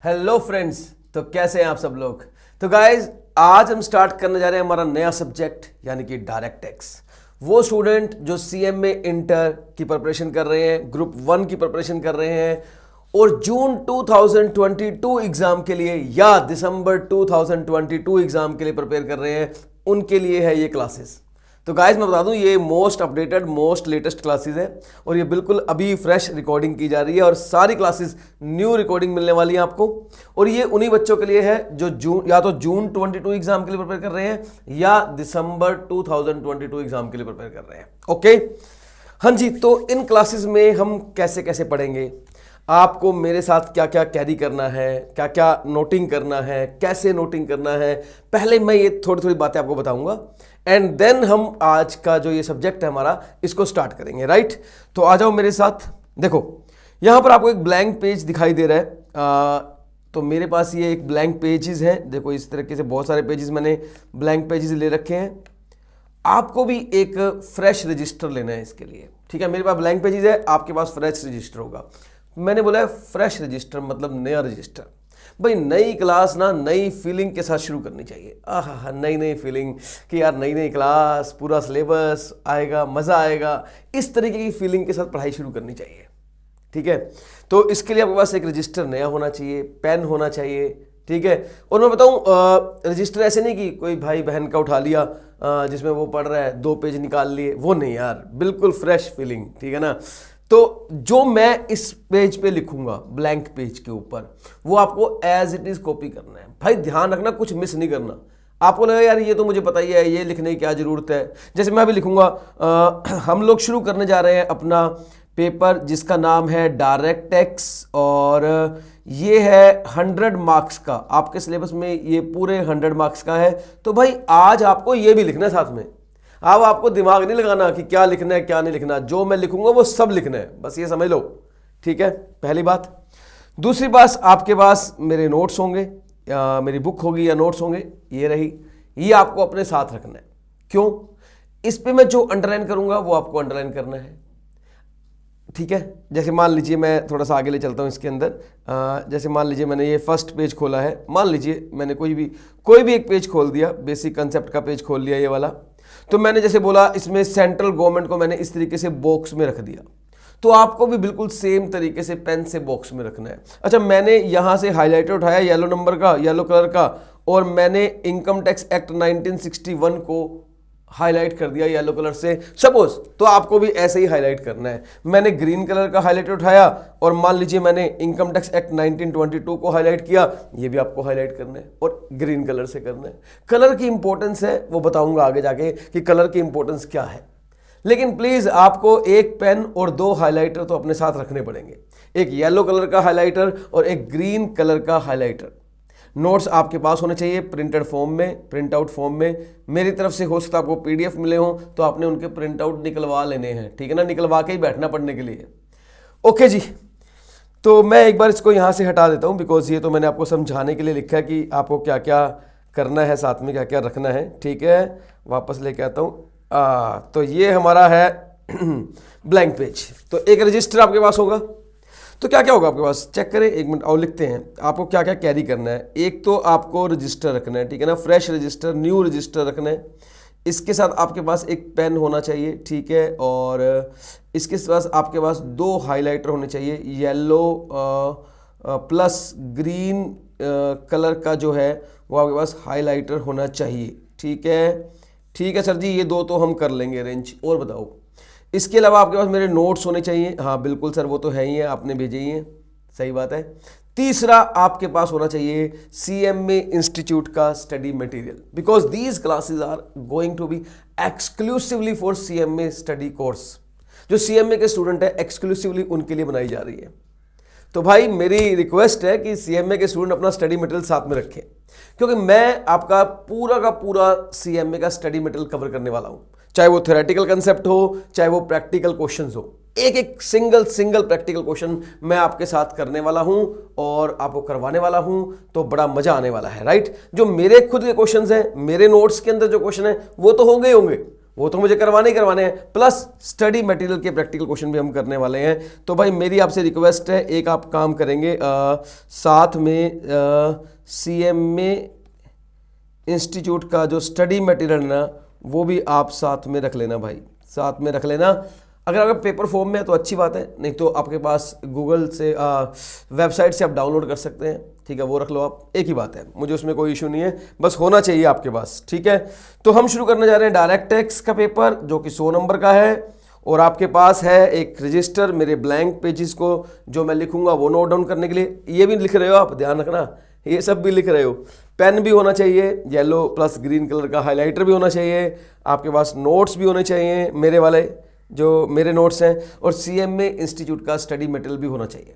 Hello friends. तो कैसे हैं आप सब लोग। तो गाइज आज हम स्टार्ट करने जा रहे हैं हमारा नया सब्जेक्ट यानी कि डायरेक्ट टैक्स। वो स्टूडेंट जो सीएमए इंटर की प्रिपरेशन कर रहे हैं, ग्रुप 1 की प्रिपरेशन कर रहे हैं और जून 2022 एग्जाम के लिए या दिसंबर 2022 एग्जाम के लिए प्रिपेयर कर रहे हैं, उनके लिए है ये क्लासेस। तो गाइस मैं बता दूं ये most updated most latest classes है और ये बिल्कुल अभी फ्रेश रिकॉर्डिंग की जा रही है और सारी क्लासेस न्यू रिकॉर्डिंग मिलने वाली है आपको। और ये उन्हीं बच्चों के लिए है जो जून 22 एग्जाम के लिए प्रिपेयर कर रहे हैं या दिसंबर 2022 एग्जाम के लिए प्रिपेयर कर रहे हैं। ओके, हाँ जी। तो इन क्लासेस में हम कैसे कैसे पढ़ेंगे, आपको मेरे साथ क्या क्या कैरी करना है, क्या क्या नोटिंग करना है, कैसे नोटिंग करना है, पहले मैं ये थोड़ी थोड़ी बातें आपको बताऊंगा एंड देन हम आज का जो ये सब्जेक्ट है हमारा इसको स्टार्ट करेंगे। राइट, तो आ जाओ मेरे साथ। देखो यहां पर आपको एक ब्लैंक पेज दिखाई दे रहा है। तो मेरे पास ये एक ब्लैंक पेजेस है। देखो इस तरीके से बहुत सारे पेजेस मैंने ब्लैंक पेजेस ले रखे हैं। आपको भी एक फ्रेश रजिस्टर लेना है इसके लिए, ठीक है। मेरे पास ब्लैंक पेजेस है, आपके पास फ्रेश रजिस्टर होगा। मैंने बोला है फ्रेश रजिस्टर मतलब नया रजिस्टर। भाई नई क्लास ना नई फीलिंग के साथ शुरू करनी चाहिए। आहा, नई नई फीलिंग कि यार नई नई क्लास, पूरा सिलेबस आएगा, मज़ा आएगा, इस तरीके की फीलिंग के साथ पढ़ाई शुरू करनी चाहिए, ठीक है। तो इसके लिए आपके पास एक रजिस्टर नया होना चाहिए, पेन होना चाहिए, ठीक है। और मैं बताऊं रजिस्टर ऐसे नहीं कि कोई भाई बहन का उठा लिया जिसमें वो पढ़ रहा है 2 पेज निकाल लिए, वो नहीं यार, बिल्कुल फ्रेश फीलिंग, ठीक है ना। तो जो मैं इस पेज पे लिखूंगा ब्लैंक पेज के ऊपर वो आपको एज इट इज कॉपी करना है। भाई ध्यान रखना, कुछ मिस नहीं करना। आपको लगा यार ये तो मुझे पता ही है, ये लिखने की क्या जरूरत है। जैसे मैं अभी लिखूंगा हम लोग शुरू करने जा रहे हैं अपना पेपर जिसका नाम है डायरेक्ट टैक्स और ये है 100 मार्क्स का। आपके सिलेबस में ये पूरे 100 मार्क्स का है। तो भाई आज आपको ये भी लिखना है साथ में। अब आपको दिमाग नहीं लगाना कि क्या लिखना है क्या नहीं लिखना, जो मैं लिखूंगा वो सब लिखना है, बस ये समझ लो, ठीक है। पहली बात। दूसरी बात, आपके पास मेरे नोट्स होंगे या मेरी बुक होगी या नोट्स होंगे, ये रही, ये आपको अपने साथ रखना है। क्यों? इस पे मैं जो अंडरलाइन करूंगा वो आपको अंडरलाइन करना है, ठीक है। जैसे मान लीजिए मैं थोड़ा सा आगे ले चलता हूँ इसके अंदर। जैसे मान लीजिए मैंने ये फर्स्ट पेज खोला है, मान लीजिए मैंने कोई भी एक पेज खोल दिया, बेसिक कंसेप्ट का पेज खोल लिया ये वाला। तो मैंने जैसे बोला इसमें सेंट्रल गवर्नमेंट को मैंने इस तरीके से बॉक्स में रख दिया, तो आपको भी बिल्कुल सेम तरीके से पेन से बॉक्स में रखना है। अच्छा, मैंने यहां से हाईलाइटर उठाया येलो नंबर का, येलो कलर का, और मैंने इनकम टैक्स एक्ट 1961 को हाईलाइट कर दिया येलो कलर से सपोज। तो आपको भी ऐसे ही हाईलाइट करना है। मैंने ग्रीन कलर का हाईलाइटर उठाया और मान लीजिए मैंने इनकम टैक्स एक्ट 1922 को हाईलाइट किया, ये भी आपको हाईलाइट करना है और ग्रीन कलर से करना है। कलर की इंपॉर्टेंस है वो बताऊंगा आगे जाके कि कलर की इंपॉर्टेंस क्या है, लेकिन प्लीज आपको एक पेन और 2 हाईलाइटर तो अपने साथ रखने पड़ेंगे, एक येलो कलर का हाईलाइटर और एक ग्रीन कलर का हाईलाइटर। नोट्स आपके पास होने चाहिए प्रिंटेड फॉर्म में, प्रिंट आउट फॉर्म में। मेरी तरफ से हो सकता है आपको पीडीएफ मिले हो तो आपने उनके प्रिंट आउट निकलवा लेने हैं, ठीक है ना, निकलवा के ही बैठना पढ़ने के लिए। ओके जी, तो मैं एक बार इसको यहाँ से हटा देता हूँ बिकॉज ये तो मैंने आपको समझाने के लिए लिखा है कि आपको क्या क्या करना है, साथ में क्या क्या रखना है, ठीक है। वापस लेके आता हूँ। तो ये हमारा है ब्लैंक पेज। तो एक रजिस्टर आपके पास होगा, तो क्या क्या होगा आपके पास, चेक करें एक मिनट और लिखते हैं आपको क्या क्या कैरी करना है। एक तो आपको रजिस्टर रखना है, ठीक है ना, फ्रेश रजिस्टर, न्यू रजिस्टर रखना है। इसके साथ आपके पास एक पेन होना चाहिए, ठीक है, और इसके साथ आपके पास 2 हाइलाइटर होने चाहिए, येलो प्लस ग्रीन कलर का जो है वो आपके पास हाइलाइटर होना चाहिए, ठीक है। ठीक है सर जी, ये 2 तो हम कर लेंगे अरेंज। और बताओ, इसके अलावा आपके पास मेरे नोट्स होने चाहिए। हाँ बिल्कुल सर, वो तो है ही है, आपने भेजे ही हैं, सही बात है। तीसरा आपके पास होना चाहिए सीएमए इंस्टीट्यूट का study material because these classes are going to be exclusively for CMA study course. जो सीएमए के स्टूडेंट है एक्सक्लूसिवली उनके लिए बनाई जा रही है। तो भाई मेरी रिक्वेस्ट है कि सीएमए के स्टूडेंट अपना स्टडी मटेरियल साथ में रखें, क्योंकि मैं आपका पूरा का पूरा सीएमए का स्टडी मटेरियल कवर करने वाला हूं, चाहे वो थ्योरेटिकल कंसेप्ट हो, चाहे वो प्रैक्टिकल क्वेश्चंस हो। एक सिंगल प्रैक्टिकल क्वेश्चन मैं आपके साथ करने वाला हूं और आपको करवाने वाला हूं, तो बड़ा मजा आने वाला है। राइट, जो मेरे खुद के क्वेश्चंस हैं, मेरे नोट्स के अंदर जो क्वेश्चन है वो तो होंगे ही होंगे, वो तो मुझे करवाने ही करवाने हैं, प्लस स्टडी मटेरियल के प्रैक्टिकल क्वेश्चन भी हम करने वाले हैं। तो भाई मेरी आपसे रिक्वेस्ट है, एक आप काम करेंगे, साथ में CMA इंस्टीट्यूट का जो स्टडी मटेरियल ना वो भी आप साथ में रख लेना भाई, साथ में रख लेना। अगर आपका पेपर फॉर्म में है तो अच्छी बात है, नहीं तो आपके पास गूगल से वेबसाइट से आप डाउनलोड कर सकते हैं, ठीक है, वो रख लो आप, एक ही बात है, मुझे उसमें कोई इशू नहीं है, बस होना चाहिए आपके पास, ठीक है। तो हम शुरू करने जा रहे हैं डायरेक्ट टैक्स का पेपर जो कि 100 नंबर का है, और आपके पास है एक रजिस्टर मेरे ब्लैंक पेजेस को जो मैं लिखूंगा वो नोट डाउन करने के लिए। ये भी लिख रहे हो आप, ध्यान रखना, ये सब भी लिख रहे हो। पेन भी होना चाहिए, येलो प्लस ग्रीन कलर का हाइलाइटर भी होना चाहिए, आपके पास नोट्स भी होने चाहिए मेरे वाले जो मेरे नोट्स हैं, और CMA इंस्टीट्यूट का स्टडी मटेरियल भी होना चाहिए।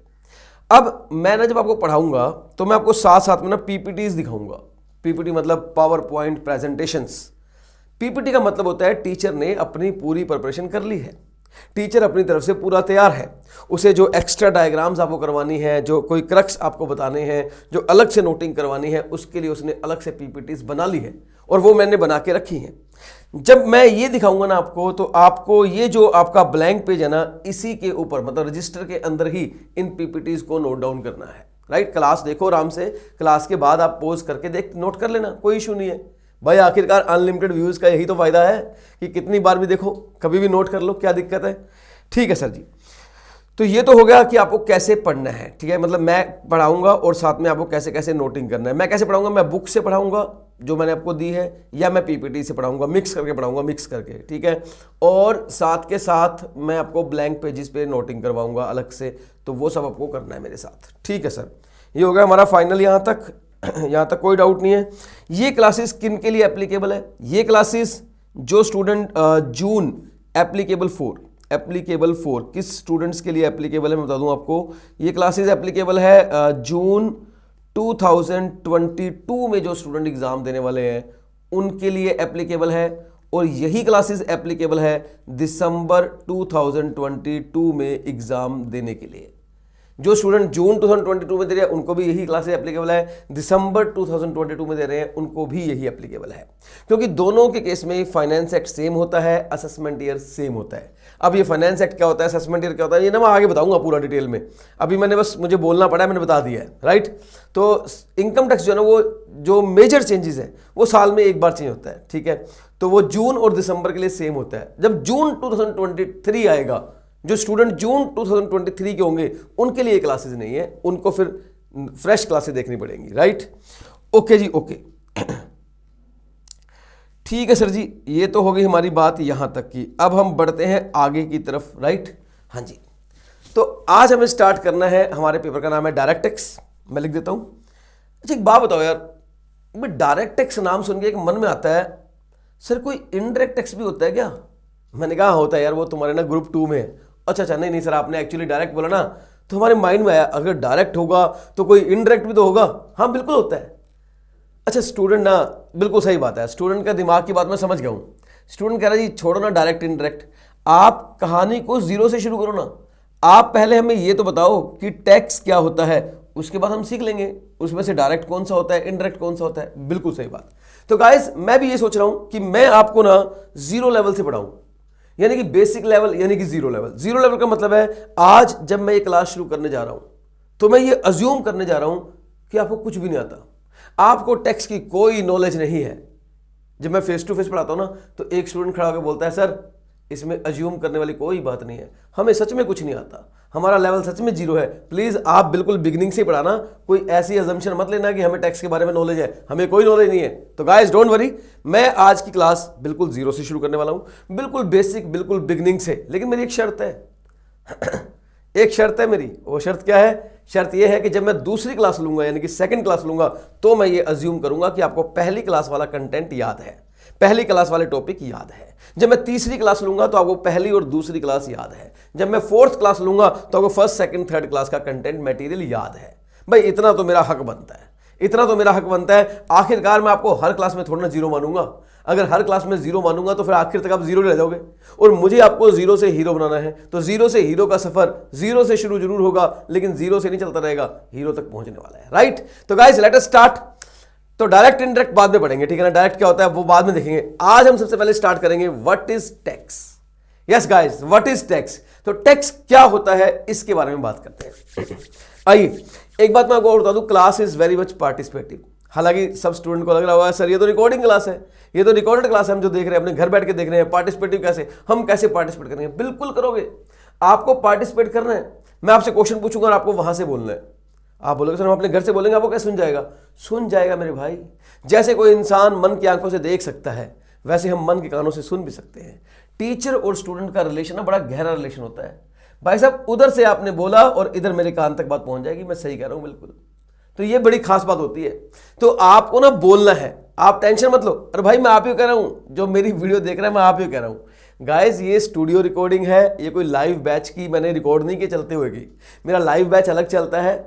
अब मैं ना जब आपको पढ़ाऊंगा तो मैं आपको साथ साथ में ना PPTs दिखाऊंगा। PPT मतलब पावर पॉइंट प्रेजेंटेशंस। PPT का मतलब होता है टीचर ने अपनी पूरी प्रिपरेशन कर ली है, टीचर अपनी तरफ से पूरा तैयार है, उसे जो एक्स्ट्रा डायग्राम्स आपको करवानी है, जो कोई क्रक्स आपको बताने हैं, जो अलग से नोटिंग करवानी है, उसके लिए उसने अलग से PPTs बना ली है और वो मैंने बना के रखी हैं। जब मैं ये दिखाऊंगा ना आपको, तो आपको ये जो आपका ब्लैंक पेज है ना, इसी के ऊपर मतलब रजिस्टर के अंदर ही इन PPTs को नोट डाउन करना है, राइट। क्लास देखो आराम से, क्लास के बाद आप पॉज करके देख नोट कर लेना, कोई इशू नहीं है भाई। आखिरकार अनलिमिटेड व्यूज का यही तो फायदा है कि कितनी बार भी देखो, कभी भी नोट कर लो, क्या दिक्कत है। ठीक है सर जी, तो ये तो हो गया कि आपको कैसे पढ़ना है, ठीक है, मतलब मैं पढ़ाऊंगा और साथ में आपको कैसे कैसे नोटिंग करना है। मैं कैसे पढ़ाऊंगा, मैं बुक से पढ़ाऊंगा जो मैंने आपको दी है, या मैं PPT से पढ़ाऊंगा, मिक्स करके पढ़ाऊंगा, मिक्स करके, ठीक है। और साथ के साथ मैं आपको ब्लैंक पेजेस पे नोटिंग करवाऊंगा अलग से, तो वो सब आपको करना है मेरे साथ, ठीक है सर। ये हो गया हमारा फाइनल, यहाँ तक कोई डाउट नहीं है। ये क्लासेस किन के लिए एप्लीकेबल है? ये क्लासेस जो स्टूडेंट जून एप्लीकेबल 4 किस स्टूडेंट्स के लिए एप्लीकेबल है मैं बता दूं आपको। ये क्लासेस एप्लीकेबल है जून 2022 में जो स्टूडेंट एग्जाम देने वाले हैं उनके लिए एप्लीकेबल है, और यही क्लासेस एप्लीकेबल है दिसंबर 2022 में एग्जाम देने के लिए। जो स्टूडेंट जून 2022 में दे रहे हैं उनको भी यही क्लासेस एप्लीकेबल है, दिसंबर 2022 में दे रहे हैं उनको भी यही एप्लीकेबल है, क्योंकि दोनों के केस में फाइनेंस एक्ट सेम होता है, असेसमेंट ईयर सेम होता है। अब ये फाइनेंस एक्ट क्या होता है, असेसमेंट ईयर क्या होता है, ये ना मैं आगे बताऊंगा पूरा डिटेल में, अभी मैंने बस मुझे बोलना पड़ा है, मैंने बता दिया है, राइट। तो इनकम टैक्स जो है ना, वो जो मेजर चेंजेस है वो साल में एक बार चेंज होता है, ठीक है। तो वो जून और दिसंबर के लिए सेम होता है। जब जून 2023 आएगा, जो स्टूडेंट जून 2023 के होंगे उनके लिए क्लासेस नहीं है, उनको फिर फ्रेश क्लासेस देखनी पड़ेंगी, राइट। ओके जी, ओके ठीक है सर जी, ये तो हो गई हमारी बात यहां तक की। अब हम बढ़ते हैं आगे की तरफ, राइट। हाँ जी, तो आज हमें स्टार्ट करना है, हमारे पेपर का नाम है डायरेक्ट टैक्स, मैं लिख देता हूं। अच्छा एक बात बताओ यार, डायरेक्ट टैक्स नाम सुन के एक मन में आता है, सर कोई इनडायरेक्ट टैक्स भी होता है क्या? मैंने कहा होता है यार, वो तुम्हारे ना ग्रुप 2 में है। अच्छा, नहीं सर, आपने एक्चुअली डायरेक्ट बोला ना, तो हमारे माइंड में आया अगर डायरेक्ट होगा तो कोई इनडायरेक्ट भी तो होगा। हाँ बिल्कुल होता है। अच्छा स्टूडेंट ना, बिल्कुल सही बात है, स्टूडेंट का दिमाग की बात मैं समझ गया हूँ। स्टूडेंट कह रहा है जी छोड़ो ना डायरेक्ट इनडायरेक्ट, आप कहानी को जीरो से शुरू करो ना। आप पहले हमें ये तो बताओ कि टैक्स क्या होता है, उसके बाद हम सीख लेंगे उसमें से डायरेक्ट कौन सा होता है, इनडायरेक्ट कौन सा होता है। बिल्कुल सही बात। तो गाइस मैं भी ये सोच रहा हूं कि मैं आपको ना जीरो लेवल से पढ़ाऊं, यानी कि बेसिक लेवल, यानी कि जीरो लेवल। जीरो लेवल का मतलब है आज जब मैं ये क्लास शुरू करने जा रहा हूं तो मैं ये अज्यूम करने जा रहा हूं कि आपको कुछ भी नहीं आता, आपको टैक्स की कोई नॉलेज नहीं है। जब मैं फेस टू फेस पढ़ाता हूं ना तो एक स्टूडेंट खड़ा होकर बोलता है सर इसमें अज्यूम करने वाली कोई बात नहीं है, हमें सच में कुछ नहीं आता, हमारा लेवल सच में जीरो है। प्लीज आप बिल्कुल बिगिनिंग से पढ़ाना, कोई ऐसी अजम्पशन मत लेना कि हमें टैक्स के बारे में नॉलेज है, हमें कोई नॉलेज नहीं है। तो गाइस डोंट वरी, मैं आज की क्लास बिल्कुल जीरो से शुरू करने वाला हूं, बिल्कुल बेसिक, बिल्कुल बिगिनिंग से। लेकिन मेरी एक शर्त है एक शर्त है मेरी। वो शर्त क्या है? शर्त यह है कि जब मैं दूसरी क्लास लूंगा यानी कि सेकंड क्लास लूंगा तो मैं ये अज्यूम करूंगा कि आपको पहली क्लास वाला कंटेंट याद है, पहली क्लास वाले टॉपिक याद है। जब मैं तीसरी क्लास लूंगा तो आपको पहली और दूसरी क्लास याद है। जब मैं फोर्थ क्लास लूंगा तो आपको फर्स्ट, सेकंड, थर्ड क्लास का कंटेंट मटेरियल याद है। भाई इतना तो मेरा हक बनता है, इतना तो मेरा हक बनता है। आखिरकार मैं आपको हर क्लास में थोड़ा ना जीरो मानूंगा। अगर हर क्लास में जीरो मानूंगा तो फिर आखिर तक आप जीरो रह जाओगे, और मुझे आपको जीरो से हीरो बनाना है। तो जीरो से हीरो का सफर जीरो से शुरू जरूर होगा, लेकिन जीरो से नहीं चलता रहेगा, हीरो तक पहुंचने वाला है, राइट। तो गाइस लेट अस स्टार्ट। तो डायरेक्ट इंडायरेक्ट बाद में पढ़ेंगे, ठीक है ना। डायरेक्ट क्या होता है वो बाद में देखेंगे। आज हम सबसे पहले स्टार्ट करेंगे what is tax. Yes guys, what is tax. तो टैक्स क्या होता है इसके बारे में बात करते हैं। आइए एक बात मैं आपको और बता दूं, class is very much participative. हालांकि सब स्टूडेंट को लग रहा होगा सर ये तो रिकॉर्डिंग क्लास है, ये तो रिकॉर्डेड क्लास है, हम जो देख रहे हैं अपने घर बैठ के देख रहे हैं, पार्टिसिपेटिव कैसे, हम कैसे पार्टिसिपेट करेंगे। बिल्कुल करोगे, आपको पार्टिसिपेट करना है। मैं आपसे क्वेश्चन पूछूंगा और आपको वहां से बोलना है। आप बोलोगे सर हम अपने घर से बोलेंगे, आपको कैसे सुन जाएगा? सुन जाएगा मेरे भाई। जैसे कोई इंसान मन की आंखों से देख सकता है, वैसे हम मन के कानों से सुन भी सकते हैं। टीचर और स्टूडेंट का रिलेशन ना बड़ा गहरा रिलेशन होता है भाई साहब। उधर से आपने बोला और इधर मेरे कान तक बात पहुंच जाएगी, मैं सही कह रहा हूं बिल्कुल। तो ये बड़ी खास बात होती है। तो आपको ना बोलना है, आप टेंशन मत लो। अरे भाई मैं आप ही कह रहा हूं, जो मेरी वीडियो देख रहा है मैं आप ही कह रहा हूं। गाइज ये स्टूडियो रिकॉर्डिंग है, ये कोई लाइव बैच की मैंने रिकॉर्ड नहीं की चलते हुए की। मेरा लाइव बैच अलग चलता है,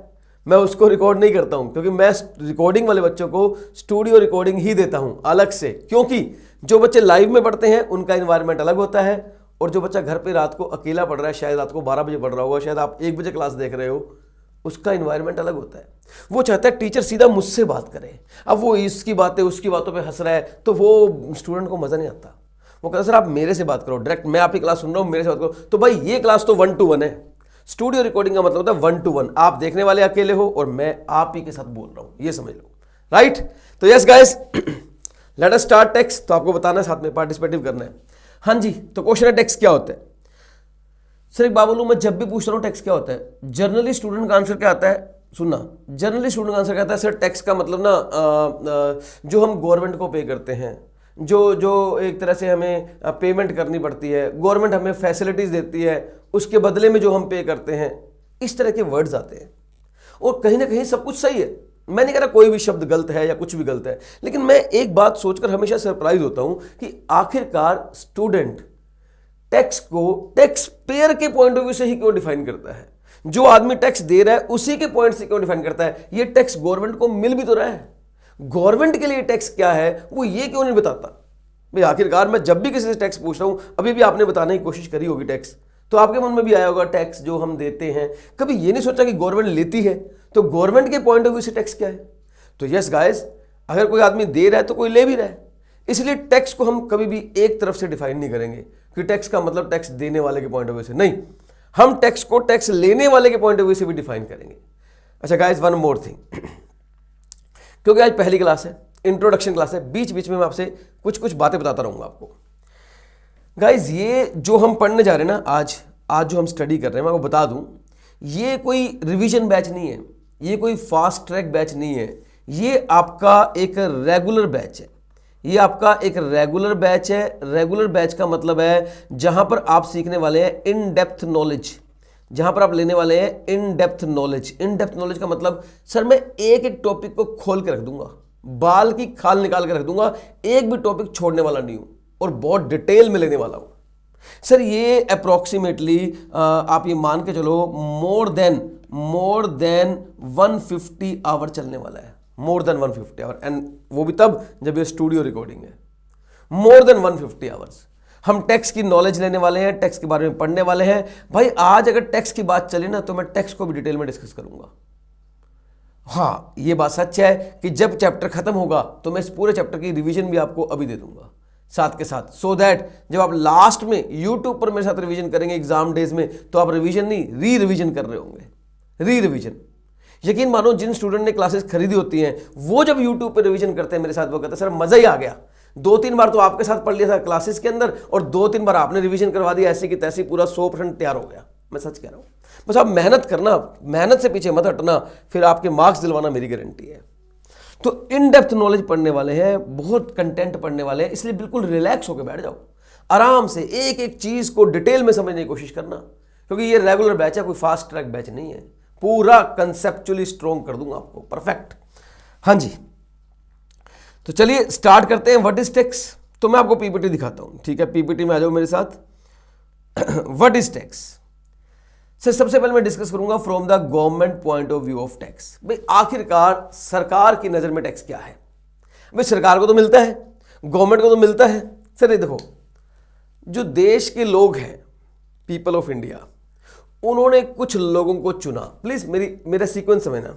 मैं उसको रिकॉर्ड नहीं करता हूं, क्योंकि मैं रिकॉर्डिंग वाले बच्चों को स्टूडियो रिकॉर्डिंग ही देता हूं अलग से। क्योंकि जो बच्चे लाइव में पढ़ते हैं उनका एनवायरनमेंट अलग होता है, और जो बच्चा घर पे रात को अकेला पढ़ रहा है, शायद रात को 12 बजे पढ़ रहा होगा, शायद आप 1 बजे क्लास देख रहे हो, उसका एनवायरनमेंट अलग होता है। वो चाहता है टीचर सीधा मुझसे बात करे। अब वो इसकी बातें उसकी बातों पे हंस रहा है, तो वो स्टूडेंट को मजा नहीं आता। वो कहता सर आप मेरे से बात करो डायरेक्ट, मैं आपकी क्लास सुन रहा हूं, मेरे से बात करो। तो भाई ये क्लास तो 1 to 1 है। स्टूडियो रिकॉर्डिंग का मतलब होता है 1 to 1। आप देखने वाले अकेले हो और मैं आप ही के साथ बोल रहा हूं, ये समझ लो, राइट। तो yes guys, let us start text. तो आपको बताना है, साथ में पार्टिसिपेटिव करना है। हाँ जी, तो क्वेश्चन है टेक्स्ट क्या होता है। सर एक बात बोलूं, मैं जब भी पूछ रहा हूं टेक्स्ट क्या होता है, जनरली स्टूडेंट का आंसर क्या आता है, सुनना। जनरली स्टूडेंट का आंसर क्या आता है, सर टेक्स्ट का मतलब ना जो हम गवर्नमेंट को पे करते हैं, जो एक तरह से हमें पेमेंट करनी पड़ती है, गवर्नमेंट हमें फैसिलिटीज देती है, उसके बदले में जो हम पे करते हैं, इस तरह के वर्ड्स आते हैं। और कहीं ना कहीं सब कुछ सही है, मैं नहीं कह रहा कोई भी शब्द गलत है या कुछ भी गलत है, लेकिन मैं एक बात सोचकर हमेशा सरप्राइज होता हूं कि आखिरकार स्टूडेंट टैक्स को टैक्स पेयर के पॉइंट ऑफ व्यू से ही क्यों डिफाइन करता है। जो आदमी टैक्स दे रहा है उसी के पॉइंट से क्यों डिफाइन करता है। ये टैक्स गवर्नमेंट को मिल भी तो रहा है, गवर्नमेंट के लिए टैक्स क्या है वो ये क्यों नहीं बताता भाई। आखिरकार मैं जब भी किसी से टैक्स पूछ रहा हूं, अभी भी आपने बताने की कोशिश करी होगी टैक्स, तो आपके मन में भी आया होगा टैक्स जो हम देते हैं, कभी ये नहीं सोचा कि गवर्नमेंट लेती है, तो गवर्नमेंट के पॉइंट ऑफ व्यू से टैक्स क्या है। तो यस गाइस, अगर कोई आदमी दे रहा है तो कोई ले भी रहा है, इसलिए टैक्स को हम कभी भी एक तरफ से डिफाइन नहीं करेंगे कि टैक्स का मतलब टैक्स देने वाले के पॉइंट ऑफ व्यू से, नहीं, हम टैक्स को टैक्स लेने वाले के पॉइंट ऑफ व्यू से भी डिफाइन करेंगे। अच्छा गाइस, वन मोर थिंग, क्योंकि आज पहली क्लास है, इंट्रोडक्शन क्लास है, बीच बीच में मैं आपसे कुछ कुछ बातें बताता रहूंगा आपको। गाइस ये जो हम पढ़ने जा रहे हैं ना, आज जो हम स्टडी कर रहे हैं, मैं आपको बता दूं, ये कोई रिवीजन बैच नहीं है, ये कोई फास्ट ट्रैक बैच नहीं है, ये आपका एक रेगुलर बैच है। ये आपका एक रेगुलर बैच है। रेगुलर बैच का मतलब है जहां पर आप सीखने वाले हैं इन डेप्थ नॉलेज, जहां पर आप लेने वाले हैं in depth knowledge. In depth knowledge का मतलब सर मैं एक एक टॉपिक को खोल के रख दूंगा, बाल की खाल निकाल के रख दूंगा, एक भी टॉपिक छोड़ने वाला नहीं हूं और बहुत डिटेल में लेने वाला हूं। सर ये अप्रोक्सीमेटली आप ये मान के चलो मोर देन 150 आवर चलने वाला है, मोर देन 150 आवर, एंड वो भी तब जब ये स्टूडियो रिकॉर्डिंग है। मोर देन 150 आवर्स हम टैक्स की नॉलेज लेने वाले हैं, टैक्स के बारे में पढ़ने वाले हैं। भाई आज अगर टैक्स की बात चले ना, तो मैं टैक्स को भी डिटेल में डिस्कस करूंगा। हाँ ये बात सच है कि जब चैप्टर खत्म होगा तो मैं इस पूरे चैप्टर की रिवीजन भी आपको अभी दे दूंगा साथ के साथ, सो दैट जब आप लास्ट में यूट्यूब पर मेरे साथ रिवीजन करेंगे एग्जाम डेज में, तो आप रिवीजन नहीं री रिवीजन कर रहे होंगे, री रिवीजन। यकीन मानो जिन स्टूडेंट ने क्लासेस खरीदी होती हैं, वो जब यूट्यूब पर रिवीजन करते हैं मेरे साथ, वो कहते हैं सर मजा ही आ गया, 2-3 बार तो आपके साथ पढ़ लिया था क्लासेस के अंदर, और 2-3 बार आपने रिवीजन करवा दिया, ऐसी की तैसी पूरा 100% तैयार हो गया। मैं सच कह रहा हूं, बस आप मेहनत करना, मेहनत से पीछे मत हटना, फिर आपके मार्क्स दिलवाना मेरी गारंटी है। तो इन डेप्थ नॉलेज पढ़ने वाले हैं, बहुत कंटेंट पढ़ने वाले हैं, इसलिए बिल्कुल रिलैक्स होकर बैठ जाओ, आराम से एक एक चीज को डिटेल में समझने की कोशिश करना, क्योंकि ये रेगुलर बैच है, कोई फास्ट ट्रैक बैच नहीं है। पूरा कंसेप्चुअली स्ट्रॉन्ग कर दूंगा आपको, परफेक्ट। हाँ जी, तो चलिए स्टार्ट करते हैं। व्हाट इज टैक्स, तो मैं आपको पीपीटी दिखाता हूं, ठीक है, पीपीटी में आ जाओ मेरे साथ। व्हाट इज टैक्स, सर सबसे पहले मैं डिस्कस करूंगा from the government point of view of tax. भाई आखिरकार सरकार की नजर में टैक्स क्या है। भाई सरकार को तो मिलता है, गवर्नमेंट को तो मिलता है। सर ये देखो, जो देश के लोग हैं, पीपल ऑफ इंडिया, उन्होंने कुछ लोगों को चुना। प्लीज मेरा सीक्वेंस समझना,